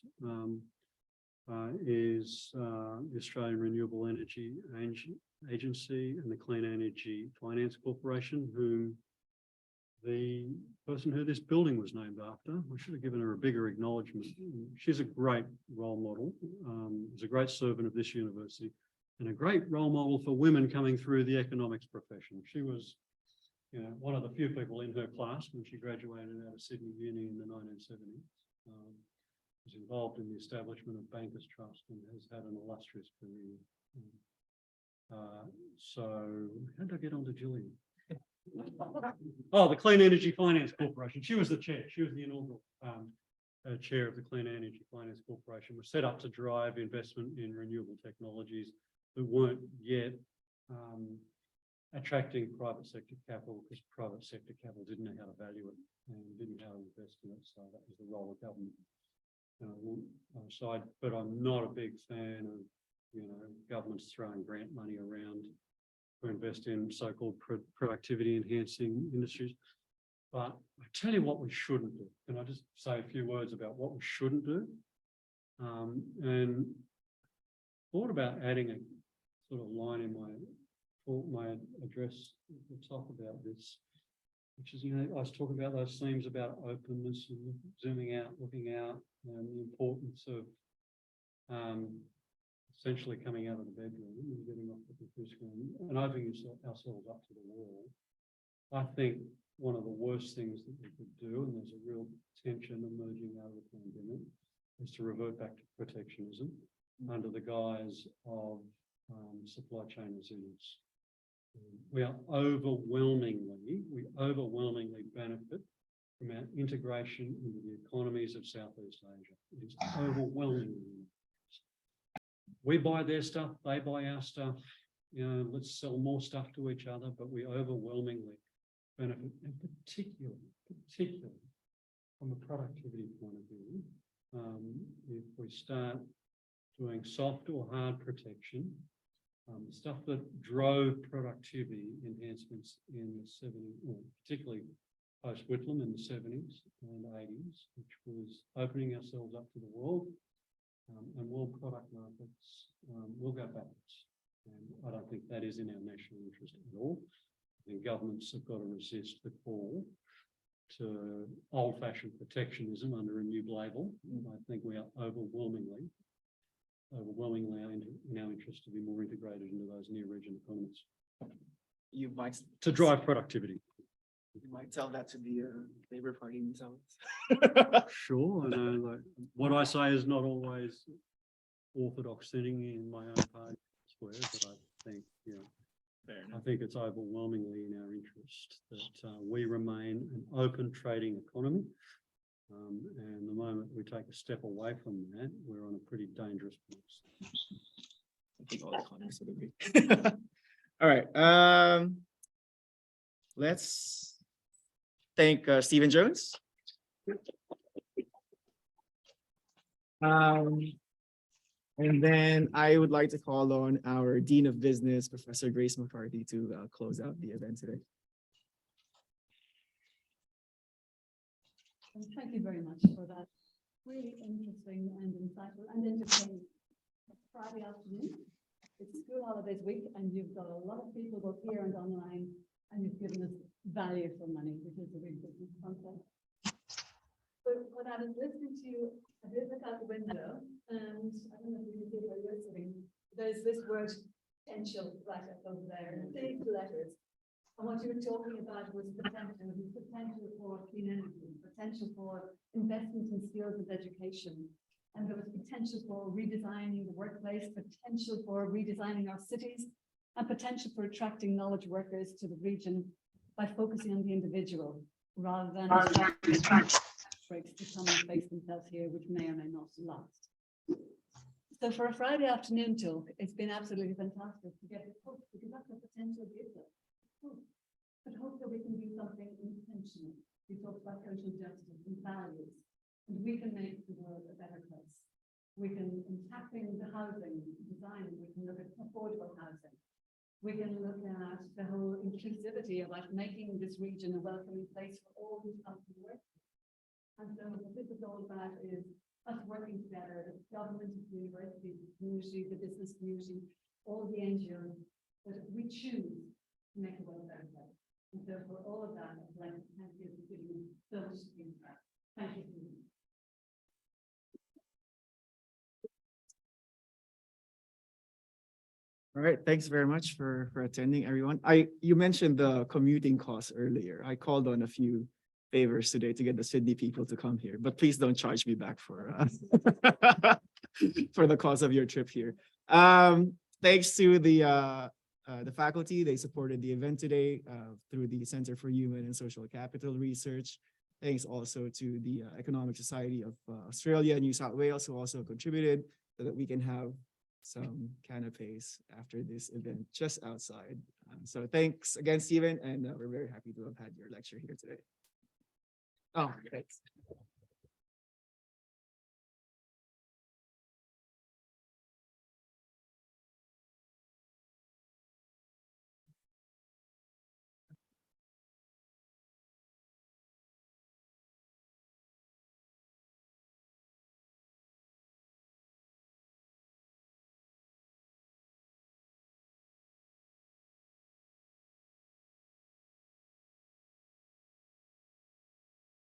is the Australian Renewable Energy Agency and the Clean Energy Finance Corporation, whom the person who this building was named after, we should have given her a bigger acknowledgement. She's a great role model, is a great servant of this university, and a great role model for women coming through the economics profession. She was, you know, one of the few people in her class when she graduated out of Sydney Uni in the 1970s. Was involved in the establishment of Bankers Trust and has had an illustrious career. So how did I get on to Gillian? Oh, the Clean Energy Finance Corporation. She was the chair. She was the inaugural chair of the Clean Energy Finance Corporation. Was set up to drive investment in renewable technologies that weren't yet attracting private sector capital, because private sector capital didn't know how to value it and didn't know how to invest in it. So that was the role of government. Side, but I'm not a big fan of, you know, governments throwing grant money around to invest in so-called productivity enhancing industries. But I tell you what we shouldn't do. Can I just say a few words about what we shouldn't do? And thought about adding a sort of line in my talk, my address at the top about this, which is, I was talking about those themes about openness and zooming out, looking out, and the importance of essentially coming out of the bedroom and getting off the computer screen and opening ourselves up to the world. I think one of the worst things that we could do, and there's a real tension emerging out of the pandemic, is to revert back to protectionism under the guise of supply chain resilience. We overwhelmingly benefit from our integration into the economies of Southeast Asia. It is overwhelmingly. We buy their stuff, they buy our stuff. Let's sell more stuff to each other, but we overwhelmingly benefit, and particularly from a productivity point of view. If we start doing soft or hard protection, stuff that drove productivity enhancements in the 70s, or particularly post-Whitlam in the 70s and 80s, which was opening ourselves up to the world, and world product markets will go backwards. And I don't think that is in our national interest at all. I think governments have got to resist the call to old-fashioned protectionism under a new label. I think we are overwhelmingly in our interest to be more integrated into those near region economies You might, to drive productivity. you might tell that to the Labour Party themselves. Sure, I know, like, what I say is not always orthodox thinking in my own party square, but I think, I think it's overwhelmingly in our interest that we remain an open trading economy. And the moment we take a step away from that, we're on a pretty dangerous course. I think all economists would agree. All right. Let's thank Stephen Jones. And then I would like to call on our Dean of Business, Professor Grace McCarthy, to close out the event today. Thank you very much for that really interesting and insightful and entertaining Friday afternoon. It's school holidays week and you've got a lot of people both here and online, and you've given us value for money, which is a big business concept. But when I was listening to you, I did look out the window, and I don't know if you can see where you're sitting. There's this word potential right up over there in big letters. And what you were talking about was potential for clean energy, potential for investment in skills and education. And there was potential for redesigning the workplace, potential for redesigning our cities, and potential for attracting knowledge workers to the region by focusing on the individual rather than breaks to come and face themselves here, which may or may not last. So for a Friday afternoon talk, it's been absolutely fantastic to get the hope, because that's what potential gives us. But hope that we can do something intentional. We talked about social justice and values, and we can make the world a better place. We can, in tackling the housing design, we can look at affordable housing. We can look at the whole inclusivity about making this region a welcoming place for all who come to work. And so what this is all about is us working together, the government, the university, the community, the business community, all the NGOs, that we choose to make a world better place. And so for all of that, I'd like to thank you for giving me so much feedback. Thank you. All right, thanks very much for attending, everyone. You mentioned the commuting costs earlier. I called on a few favors today to get the Sydney people to come here, but please don't charge me back for for the cost of your trip here. Thanks to the faculty, they supported the event today through the Center for Human and Social Capital Research. Thanks also to the Economic Society of Australia and New South Wales, who also contributed so that we can have some canapes after this event just outside. So thanks again, Stephen, and we're very happy to have had your lecture here today. Oh, thanks.